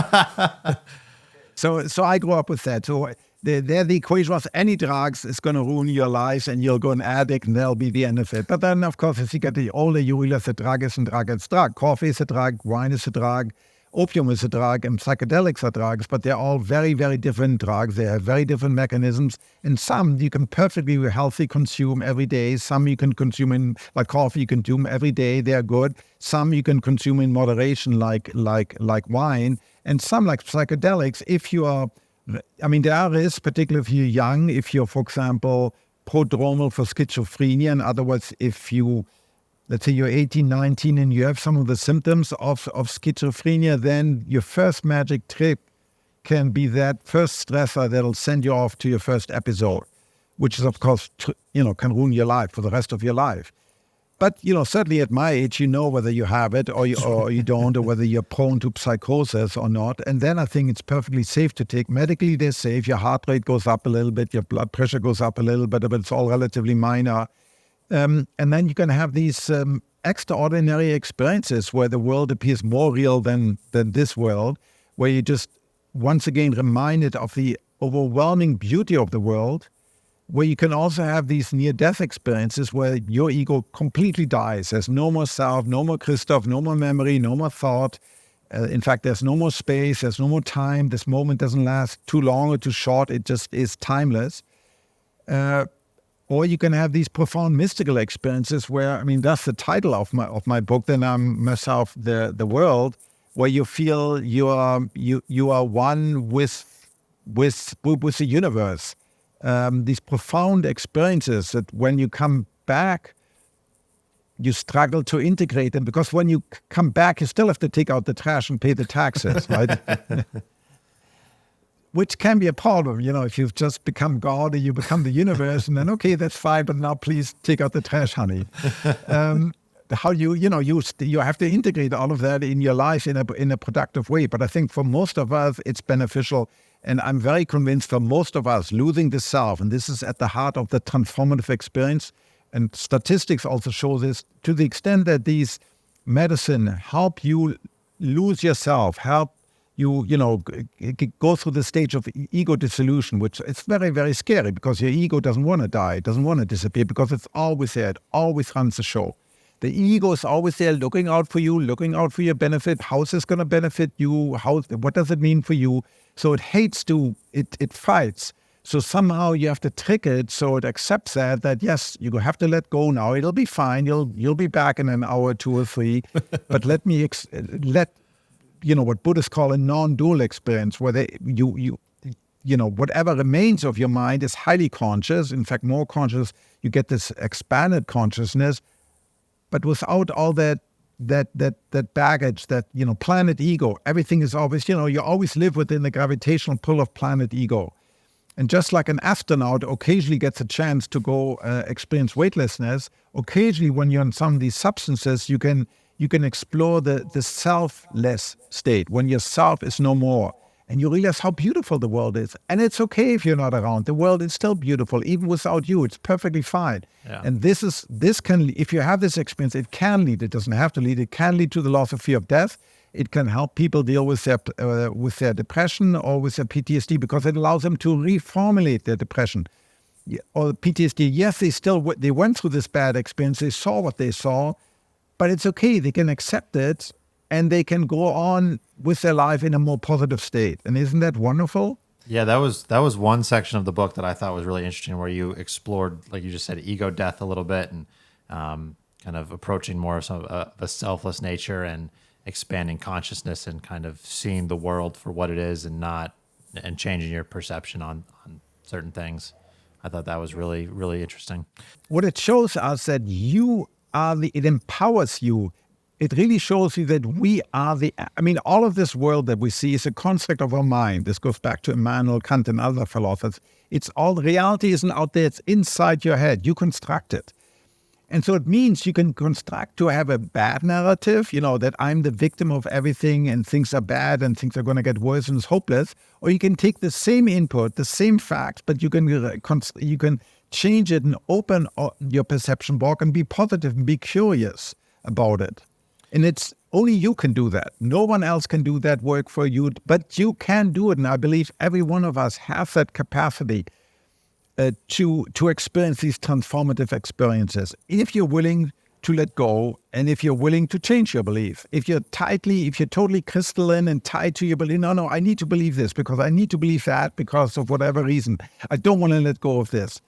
So I grew up with that. So the equation was any drugs is going to ruin your life and you'll go an addict and that'll be the end of it. But then, of course, as you get older, you realize a drug is a drug. It's drug. Coffee is a drug. Wine is a drug. Opium is a drug, and psychedelics are drugs, but they're all very, very different drugs. They have very different mechanisms, and some you can perfectly healthy consume every day. Some you can consume like coffee, you can consume every day. They're good. Some you can consume in moderation, like wine, and some like psychedelics. If you are, there are risks, particularly if you're young. If you're, for example, prodromal for schizophrenia, in other words, if you, let's say you're 18, 19 and you have some of the symptoms of schizophrenia, then your first magic trick can be that first stressor that'll send you off to your first episode, which is, of course, can ruin your life for the rest of your life. But, certainly at my age, whether you have it or you don't, or whether you're prone to psychosis or not. And then I think it's perfectly safe to take. Medically, they're safe. Your heart rate goes up a little bit, your blood pressure goes up a little bit, but it's all relatively minor. And then you can have these extraordinary experiences where the world appears more real than this world, where you just once again reminded of the overwhelming beauty of the world, where you can also have these near-death experiences where your ego completely dies. There's no more self, no more Christof, no more memory, no more thought. In fact, there's no more space, there's no more time. This moment doesn't last too long or too short. It just is timeless. Or you can have these profound mystical experiences where, that's the title of my book, Then I Myself the World, where you feel you are one with the universe. These profound experiences that when you come back, you struggle to integrate them, because when you come back, you still have to take out the trash and pay the taxes, right? Which can be a problem, if you've just become God or you become the universe, and then, okay, that's fine, but now please take out the trash, honey. How you have to integrate all of that in your life in a productive way. But I think for most of us, it's beneficial. And I'm very convinced for most of us, losing the self, and this is at the heart of the transformative experience, and statistics also show this, to the extent that these medicine help you lose yourself, help you go through the stage of ego dissolution, which is very, very scary, because your ego doesn't want to die, it doesn't want to disappear, because it's always there, it always runs the show. The ego is always there, looking out for you, looking out for your benefit. How is this going to benefit you? What does it mean for you? So it hates to, it fights. So somehow you have to trick it so it accepts that yes, you have to let go now. It'll be fine. You'll be back in an hour, 2 or 3. But let me what Buddhists call a non-dual experience, where whatever remains of your mind is highly conscious. In fact, more conscious. You get this expanded consciousness, but without all that baggage, that planet ego. Everything is always, you always live within the gravitational pull of planet ego. And just like an astronaut occasionally gets a chance to go experience weightlessness, occasionally when you're on some of these substances, you can explore the selfless state, when your self is no more. And you realize how beautiful the world is. And it's okay if you're not around. The world is still beautiful, even without you. It's perfectly fine. Yeah. And this can, if you have this experience, it can lead, it doesn't have to lead, it can lead to the loss of fear of death. It can help people deal with their depression or with their PTSD, because it allows them to reformulate their depression. Or PTSD, yes, they went through this bad experience, they saw what they saw, but it's okay, they can accept it, and they can go on with their life in a more positive state. And isn't that wonderful? Yeah, that was one section of the book that I thought was really interesting, where you explored, like you just said, ego death a little bit, and kind of approaching more of a selfless nature and expanding consciousness and kind of seeing the world for what it is and changing your perception on certain things. I thought that was really, really interesting. What it shows us that it empowers you. It really shows you that we are all of this world that we see is a construct of our mind. This goes back to Immanuel Kant and other philosophers. Reality isn't out there, it's inside your head. You construct it. And so it means you can construct to have a bad narrative, that I'm the victim of everything and things are bad and things are going to get worse and it's hopeless. Or you can take the same input, the same facts, but you can change it and open your perception box and be positive and be curious about it. And it's only you can do that. No one else can do that work for you, but you can do it. And I believe every one of us has that capacity to experience these transformative experiences. If you're willing to let go, and if you're willing to change your belief, if you're totally crystalline and tied to your belief, no, I need to believe this because I need to believe that because of whatever reason. I don't want to let go of this.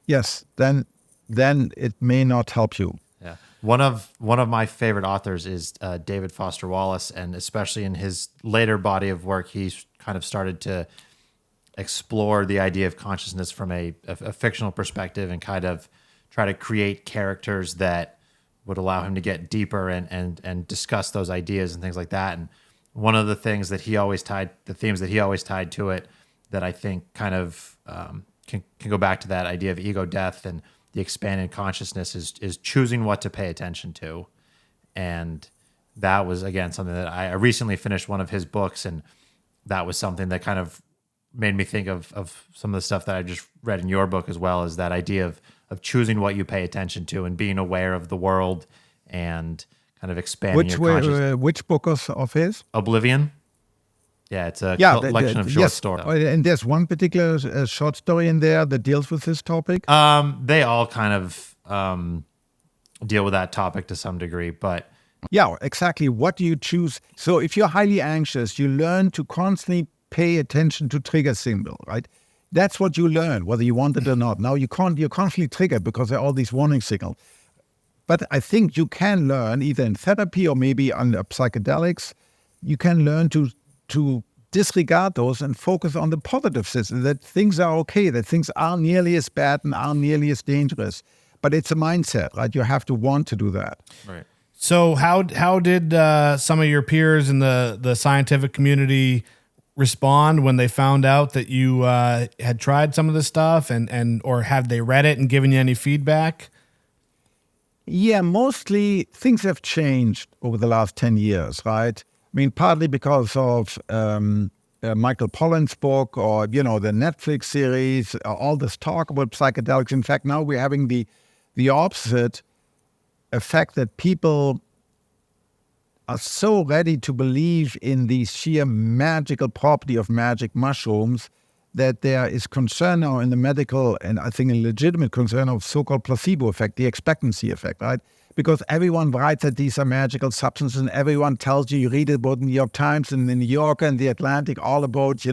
Yes, then it may not help you. Yeah. One of my favorite authors is David Foster Wallace, and especially in his later body of work, he's kind of started to explore the idea of consciousness from a fictional perspective and kind of try to create characters that would allow him to get deeper and discuss those ideas and things like that. And one of the things that he always tied to it that I think kind of can go back to that idea of ego death and the expanded consciousness is choosing what to pay attention to. And that was, again, something that I recently finished one of his books, and that was something that kind of made me think of some of the stuff that I just read in your book, as well as that idea of choosing what you pay attention to and being aware of the world and kind of expanding your consciousness. Which book of his? Oblivion. Yeah, it's a collection of short stories. And there's one particular short story in there that deals with this topic? They all kind of deal with that topic to some degree, but... Yeah, exactly. What do you choose? So if you're highly anxious, you learn to constantly pay attention to trigger symbol, right? That's what you learn, whether you want it or not. Now you're constantly triggered because there are all these warning signals. But I think you can learn, either in therapy or maybe under psychedelics, you can learn to disregard those and focus on the positive system, that things are okay, that things aren't nearly as bad and aren't nearly as dangerous. But it's a mindset, right? You have to want to do that. Right. So how did some of your peers in the scientific community respond when they found out that you had tried some of this stuff, or have they read it and given you any feedback? Yeah, mostly things have changed over the last 10 years, right? I mean, partly because of Michael Pollan's book, or, the Netflix series, all this talk about psychedelics. In fact, now we're having the opposite effect, that people are so ready to believe in the sheer magical property of magic mushrooms that there is concern now in the medical, and I think a legitimate concern, of so-called placebo effect, the expectancy effect, right? Because everyone writes that these are magical substances, and everyone tells you read about the New York Times and the New Yorker and the Atlantic, all about,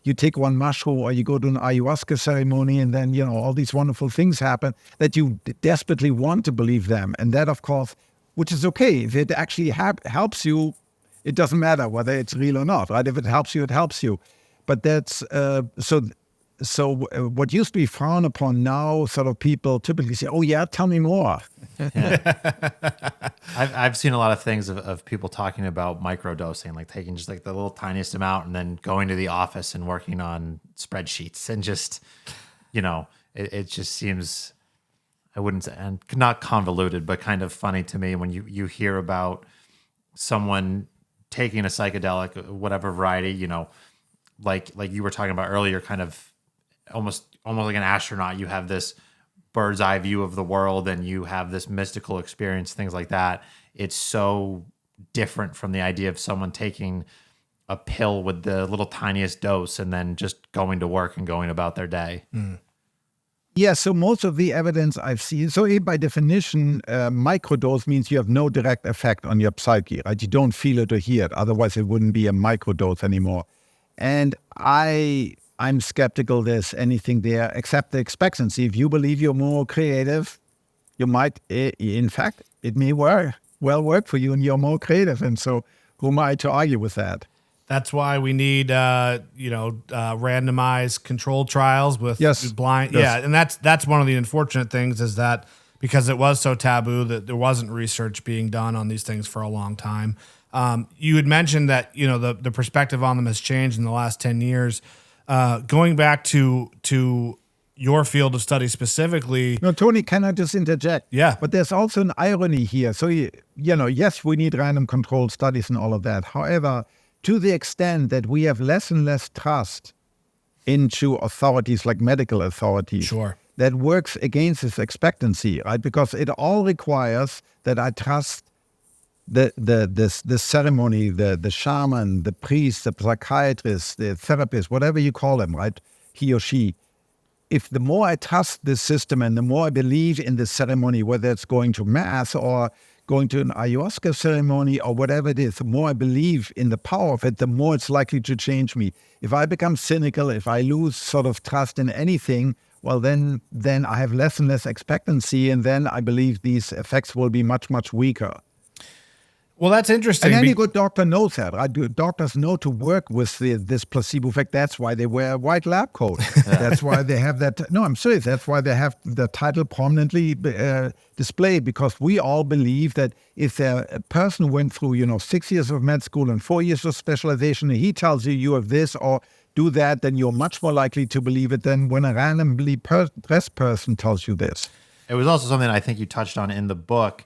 you take one mushroom or you go to an ayahuasca ceremony and then, all these wonderful things happen, that you desperately want to believe them. And that, of course, which is okay. If it actually helps you, it doesn't matter whether it's real or not, right? If it helps you, it helps you. But that's, so what used to be frowned upon now, sort of people typically say, oh yeah, tell me more. I've seen a lot of things of people talking about microdosing, like taking just like the little tiniest amount and then going to the office and working on spreadsheets and just, it just seems, I wouldn't say, and not convoluted, but kind of funny to me when you hear about someone taking a psychedelic, whatever variety, like you were talking about earlier, kind of almost like an astronaut. You have this bird's eye view of the world and you have this mystical experience, things like that. It's so different from the idea of someone taking a pill with the little tiniest dose and then just going to work and going about their day. Yeah, so most of the evidence I've seen, so by definition, microdose means you have no direct effect on your psyche, right? You don't feel it or hear it. Otherwise, it wouldn't be a microdose anymore. And I'm skeptical there's anything there except the expectancy. If you believe you're more creative, you might, in fact, it may well work for you and you're more creative. And so who am I to argue with that? That's why we need, randomized controlled trials with blind. Yes. Yeah, and that's one of the unfortunate things is that because it was so taboo that there wasn't research being done on these things for a long time. You had mentioned that the perspective on them has changed in the last 10 years. Going back to your field of study specifically. No, Tony, can I just interject? Yeah. But there's also an irony here. So, yes, we need random controlled studies and all of that. However, to the extent that we have less and less trust into authorities like medical authorities, sure, that works against this expectancy, right? Because it all requires that I trust the ceremony, the shaman, the priest, the psychiatrist, the therapist, whatever you call them, right? He or she. If the more I trust this system and the more I believe in the ceremony, whether it's going to mass or going to an ayahuasca ceremony or whatever it is, the more I believe in the power of it, the more it's likely to change me. If I become cynical, if I lose sort of trust in anything, well, then I have less and less expectancy, and then I believe these effects will be much, much weaker. Well, that's interesting. And any good doctor knows that, right? Doctors know to work with this placebo effect. That's why they wear a white lab coat. That's why they have that. No, I'm serious. That's why they have the title prominently displayed, because we all believe that if a person went through, 6 years of med school and 4 years of specialization, and he tells you have this or do that, then you're much more likely to believe it than when a randomly dressed person tells you this. It was also something I think you touched on in the book.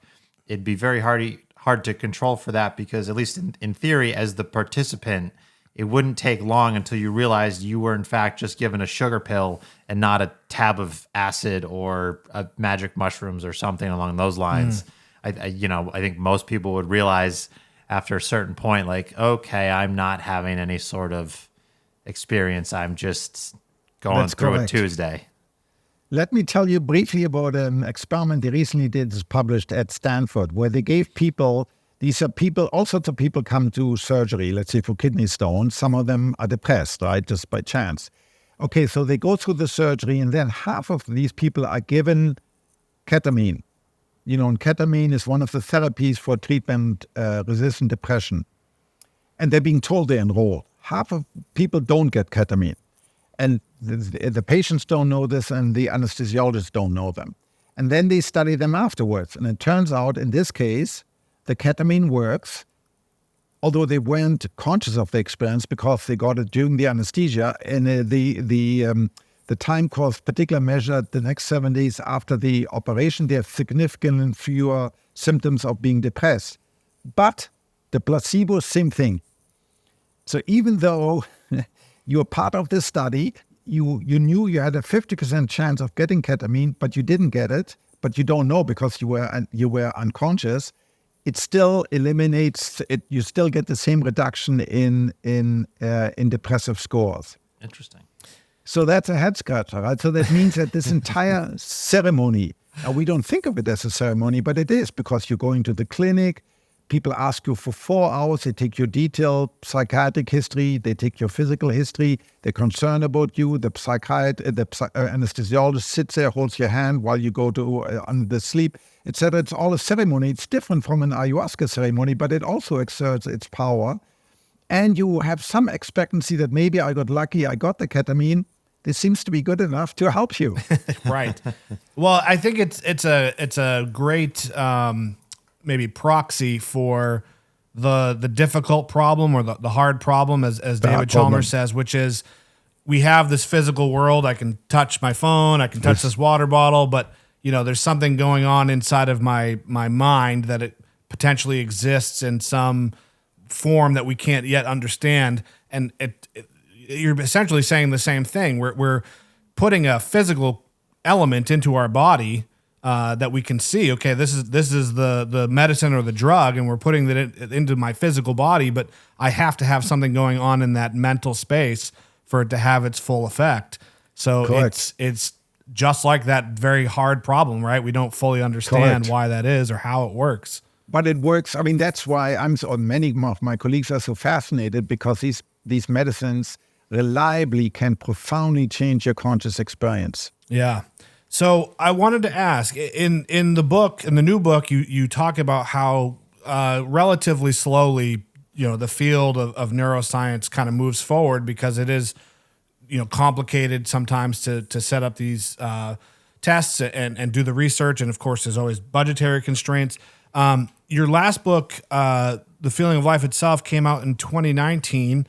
It'd be very hard to control for that because, at least in theory, as the participant, it wouldn't take long until you realized you were in fact just given a sugar pill and not a tab of acid or a magic mushrooms or something along those lines. I think most people would realize after a certain point, like, okay, I'm not having any sort of experience. I'm just going through a Tuesday. Let me tell you briefly about an experiment they recently did, is published at Stanford, where they gave people, all sorts of people come to surgery, let's say for kidney stones. Some of them are depressed, right, just by chance. Okay, so they go through the surgery, and then half of these people are given ketamine. And ketamine is one of the therapies for treatment-resistant depression. And they're being told they enroll. Half of people don't get ketamine. And the patients don't know this, and the anesthesiologists don't know them. And then they study them afterwards. And it turns out, in this case, the ketamine works, although they weren't conscious of the experience because they got it during the anesthesia. And the time course particular measured the next 7 days after the operation, they have significantly fewer symptoms of being depressed. But the placebo, same thing. So even though you're part of this study, you knew you had a 50% chance of getting ketamine, but you didn't get it, but you don't know because you were unconscious. It still eliminates it. You still get the same reduction in depressive scores. Interesting. So that's a head scratcher, right? So that means that this entire ceremony, we don't think of it as a ceremony, but it is, because you're going to the clinic. People ask you for 4 hours. They take your detailed psychiatric history. They take your physical history. They're concerned about you. The anesthesiologist sits there, holds your hand while you go to on the sleep, etc. It's all a ceremony. It's different from an ayahuasca ceremony, but it also exerts its power. And you have some expectancy that maybe I got lucky, I got the ketamine, this seems to be good enough to help you. Right. Well, I think it's a great maybe proxy for the difficult problem or the hard problem, as David Chalmers says, which is we have this physical world. I can touch my phone, I can touch this water bottle, but there's something going on inside of my mind that it potentially exists in some form that we can't yet understand. And you're essentially saying the same thing. We're putting a physical element into our body that we can see. Okay, this is the medicine or the drug, and we're putting it into my physical body, but I have to have something going on in that mental space for it to have its full effect. So it's just like that very hard problem, right? We don't fully understand why that is or how it works. But it works. I mean, that's why many of my colleagues are so fascinated, because these medicines reliably can profoundly change your conscious experience. Yeah. So I wanted to ask, in the new book, you talk about how relatively slowly, the field of neuroscience kind of moves forward, because it is, complicated sometimes to set up these tests and do the research. And of course, there's always budgetary constraints. Your last book, The Feeling of Life Itself, came out in 2019.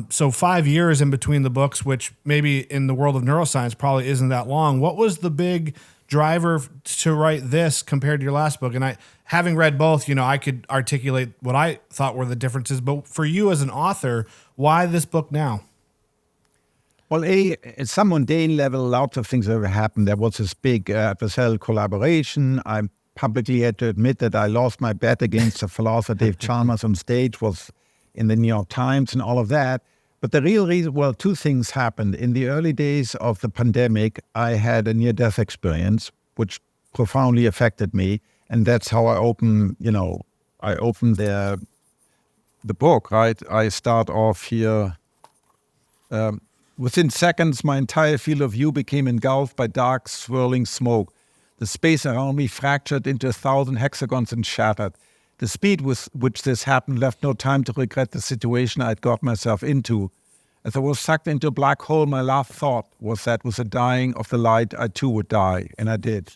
So 5 years in between the books, which maybe in the world of neuroscience probably isn't that long. What was the big driver to write this compared to your last book? And having read both, I could articulate what I thought were the differences. But for you as an author, why this book now? Well, at some mundane level, lots of things have happened. There was this big adversarial collaboration. I publicly had to admit that I lost my bet against the philosopher Dave Chalmers on stage, was in the New York Times and all of that. But the real reason, well, two things happened. In the early days of the pandemic, I had a near-death experience, which profoundly affected me. And that's how I opened the book, right? I start off here. Within seconds, my entire field of view became engulfed by dark, swirling smoke. The space around me fractured into 1,000 hexagons and shattered. The speed with which this happened left no time to regret the situation I'd got myself into. As I was sucked into a black hole, my last thought was that with the dying of the light, I too would die, and I did.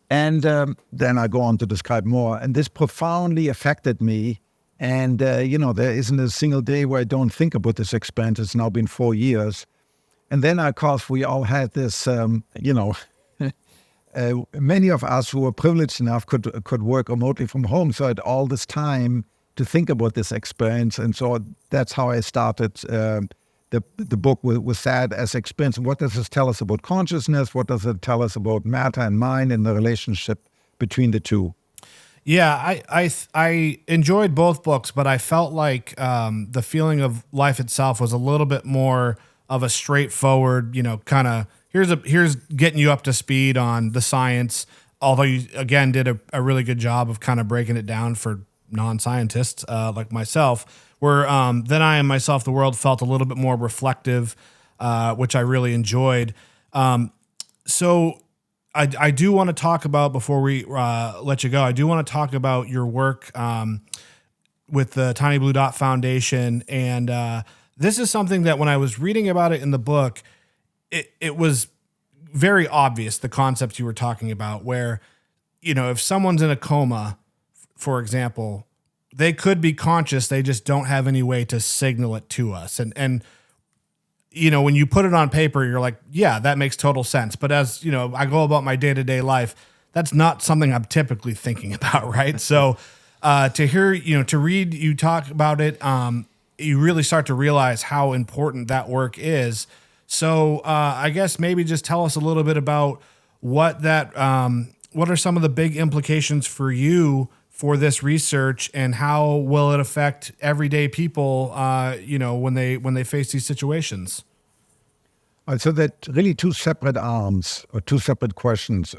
And then I go on to describe more. And this profoundly affected me. And, there isn't a single day where I don't think about this experience. It's now been 4 years. And then, of course, we all had this, many of us who were privileged enough could work remotely from home. So I had all this time to think about this experience. And so that's how I started the book with that as experience. What does this tell us about consciousness? What does it tell us about matter and mind and the relationship between the two? Yeah, I enjoyed both books, but I felt like The Feeling of Life Itself was a little bit more of a straightforward, kind of here's getting you up to speed on the science. Although you again did a really good job of kind of breaking it down for non-scientists like myself. Where Then I Am Myself, the World felt a little bit more reflective, which I really enjoyed. So I do want to talk about, before we let you go, I do want to talk about your work with the Tiny Blue Dot Foundation. And this is something that when I was reading about it in the book, it was very obvious, the concepts you were talking about, where, if someone's in a coma, for example, they could be conscious, they just don't have any way to signal it to us. And when you put it on paper, you're like, yeah, that makes total sense. But as, I go about my day-to-day life, that's not something I'm typically thinking about, right? So to hear, to read you talk about it, you really start to realize how important that work is. So I guess maybe just tell us a little bit about what are some of the big implications for you for this research, and how will it affect everyday people, when they face these situations? So that really two separate arms, or two separate questions,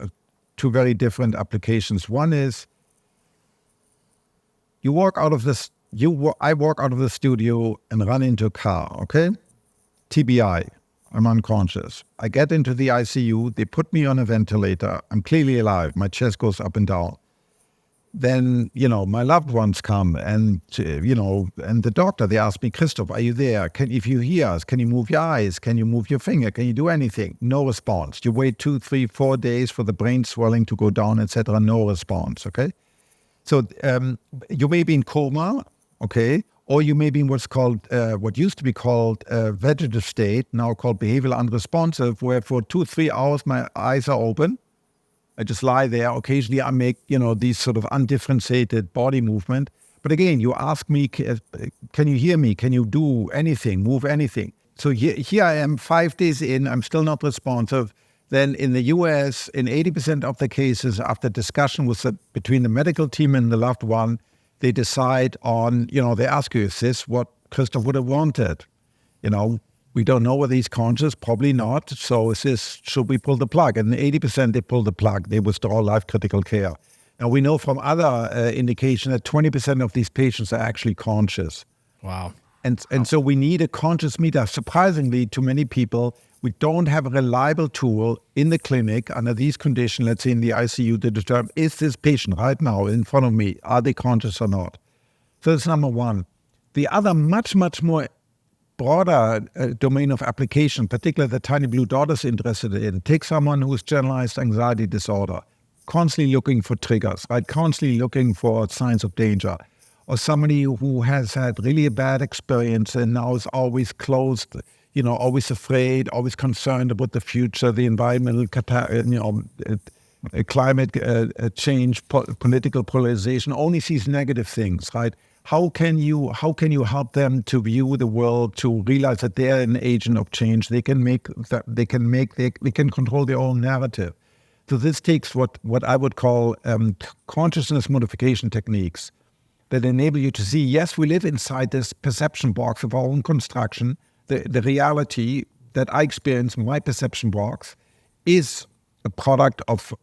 two very different applications. One is, I walk out of the studio and run into a car, okay? TBI, I'm unconscious. I get into the ICU, they put me on a ventilator, I'm clearly alive, my chest goes up and down. then, my loved ones come and, and the doctor, they ask me, Christof, are you there? If you hear us, can you move your eyes? Can you move your finger? Can you do anything? No response. You wait 2, 3, 4 days for the brain swelling to go down, etc. No response, okay? So you may be in coma, okay? Or you may be in what used to be called vegetative state, now called behavioral unresponsive, where for 2, 3 hours my eyes are open. I just lie there. Occasionally I make, these sort of undifferentiated body movement. But again, you ask me, can you hear me? Can you do anything, move anything? So here I am 5 days in, I'm still not responsive. Then in the US, in 80% of the cases, after discussion between the medical team and the loved one, they decide on, they ask you, is this what Christof would have wanted? We don't know whether he's conscious, probably not. So should we pull the plug? And 80% they pull the plug, they withdraw life-critical care. Now we know from other indication that 20% of these patients are actually conscious. Wow. And so we need a conscious meter. Surprisingly, to many people, we don't have a reliable tool in the clinic under these conditions, let's say in the ICU, to determine, is this patient right now in front of me, are they conscious or not? So that's number one. The other much, much more broader domain of application, particularly the tiny blue dot is interested in, take someone who's generalized anxiety disorder, constantly looking for triggers, right? Constantly looking for signs of danger. Or somebody who has had really a bad experience and now is always closed, always afraid, always concerned about the future, the environmental, climate change, political polarization, only sees negative things, right? How can you help them to view the world, to realize that they're an agent of change? They can control their own narrative. So this takes what I would call consciousness modification techniques that enable you to see, yes, we live inside this perception box of our own construction. The reality that I experience, my perception box, is a product of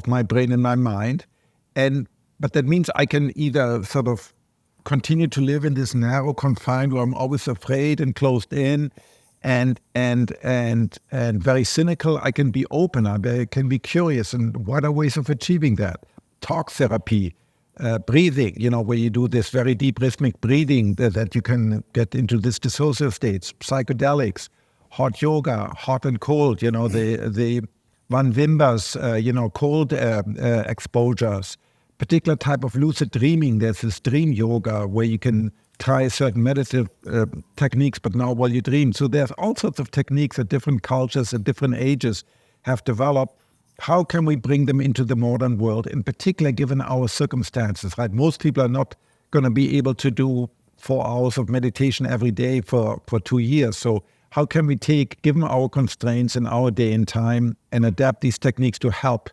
my brain and my mind. But that means I can either sort of continue to live in this narrow confine where I'm always afraid and closed in and very cynical. I can be open, I can be curious. And what are ways of achieving that? Talk therapy, breathing, where you do this very deep rhythmic breathing that you can get into this dissociative states, psychedelics, hot yoga, hot and cold, the Van Wimbers, cold exposures, particular type of lucid dreaming. There's this dream yoga where you can try certain meditative techniques, but now while you dream. So there's all sorts of techniques that different cultures at different ages have developed. How can we bring them into the modern world, in particular given our circumstances, right? Most people are not going to be able to do 4 hours of meditation every day for 2 years. So how can we given our constraints in our day and time, and adapt these techniques to help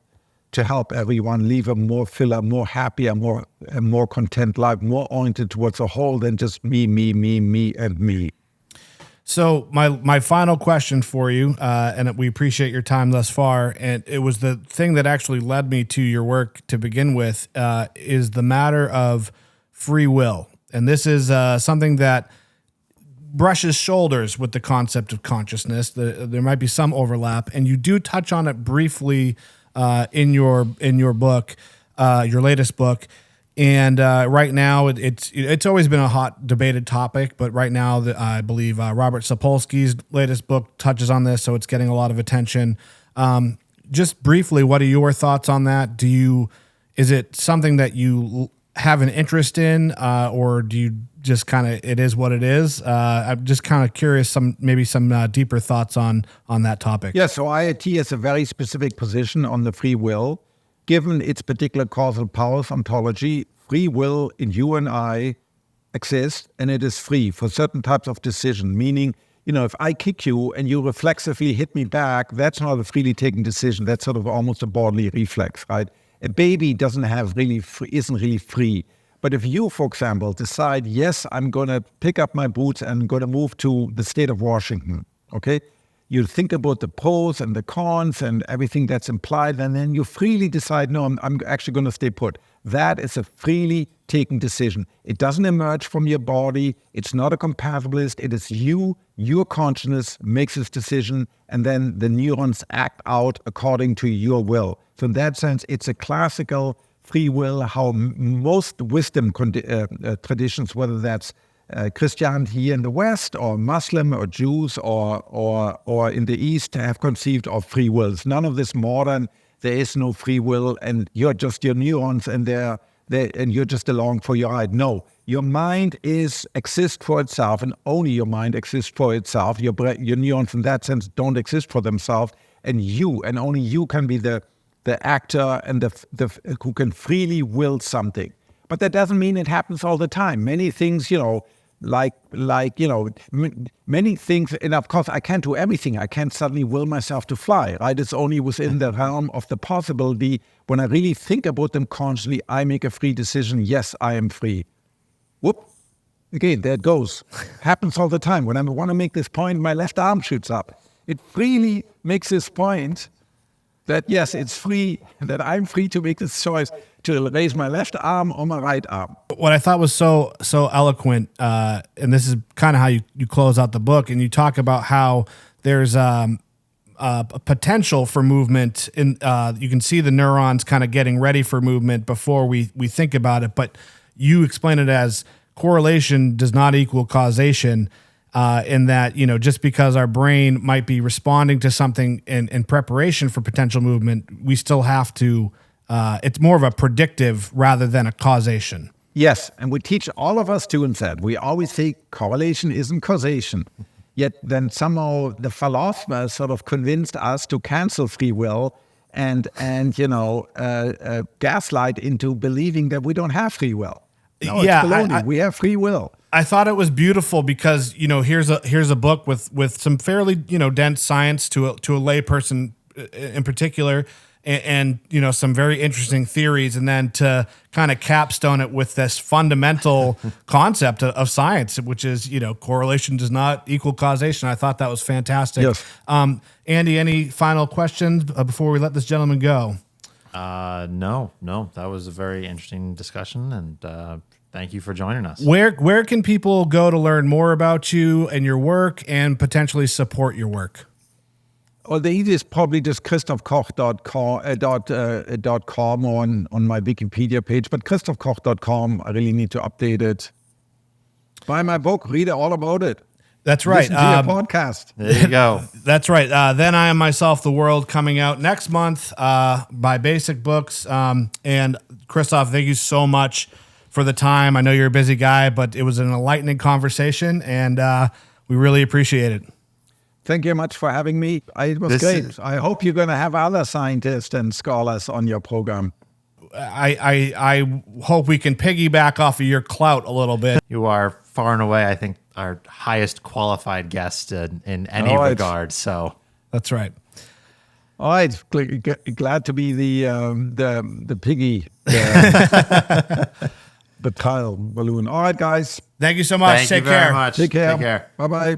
everyone live a more fuller, more happier, more content life, more oriented towards a whole than just me, and me. So my final question for you, and we appreciate your time thus far, and it was the thing that actually led me to your work to begin with, is the matter of free will. And this is something that brushes shoulders with the concept of consciousness. There might be some overlap, and you do touch on it briefly in your book, your latest book. And right now, it's always been a hot debated topic, but right now, I believe Robert Sapolsky's latest book touches on this, so it's getting a lot of attention. Just briefly, what are your thoughts on that? Is it something that you have an interest in, or do you just kind of, it is what it is? I'm just kind of curious, some deeper thoughts on that topic. Yeah, so IIT has a very specific position on the free will. Given its particular causal powers ontology, free will in you and I exists, and it is free for certain types of decision. Meaning, if I kick you and you reflexively hit me back, that's not a freely taken decision. That's sort of almost a bodily reflex, right? A baby isn't really free. But if you, for example, decide, yes, I'm going to pick up my boots and going to move to the state of Washington, okay? You think about the pros and the cons and everything that's implied, and then you freely decide, no, I'm actually going to stay put. That is a freely taken decision. It doesn't emerge from your body. It's not a compatibilist. It is your consciousness makes this decision, and then the neurons act out according to your will. So in that sense, it's a classical free will, how most wisdom traditions, whether that's Christianity in the West or Muslim or Jews or in the East, have conceived of free wills. None of this modern, there is no free will and you're just your neurons and and you're just along for your ride. No, your mind exists for itself and only your mind exists for itself. Your neurons in that sense don't exist for themselves, and only you can be the actor and the who can freely will something. But that doesn't mean it happens all the time. Many things, many things, and of course I can't do everything. I can't suddenly will myself to fly, right? It's only within the realm of the possibility. When I really think about them consciously, I make a free decision. Yes, I am free. Whoop. Again, there it goes. Happens all the time. When I want to make this point, my left arm shoots up. It really makes this point that, yes, it's free, that I'm free to make this choice to raise my left arm or my right arm. What I thought was so eloquent, and this is kind of how you close out the book, and you talk about how there's a potential for movement. You can see the neurons kind of getting ready for movement before we think about it, but you explain it as correlation does not equal causation, in that, just because our brain might be responding to something in preparation for potential movement, we still have to, it's more of a predictive rather than a causation. Yes, and we teach all of our students that. We always say correlation isn't causation. Yet then somehow the philosophers sort of convinced us to cancel free will and gaslight into believing that we don't have free will. No, it's baloney. We have free will. I thought it was beautiful because, here's a book with some fairly, dense science to a layperson in particular, and some very interesting theories, and then to kind of capstone it with this fundamental concept of science, which is, correlation does not equal causation. I thought that was fantastic. Yes. Andy, any final questions before we let this gentleman go? No, that was a very interesting discussion, and thank you for joining us. Where can people go to learn more about you and your work and potentially support your work? Well, the easiest is probably just christofkoch.com on my Wikipedia page, but christofkoch.com, I really need to update it. Buy my book, read all about it. That's right. Listen to your podcast. There you go. That's right. Then I Am Myself, the World, coming out next month by Basic Books. And Christof, thank you so much for the time. I know you're a busy guy, but it was an enlightening conversation, and we really appreciate it. Thank you much for having me. It was great. I hope you're going to have other scientists and scholars on your program. I hope we can piggyback off of your clout a little bit. You are far and away, I think, our highest qualified guest in any regard. So that's right. All right, glad to be the piggy, the tile balloon. All right, guys. Thank you so much. Take care. Very much. Take care. Take care. Bye-bye.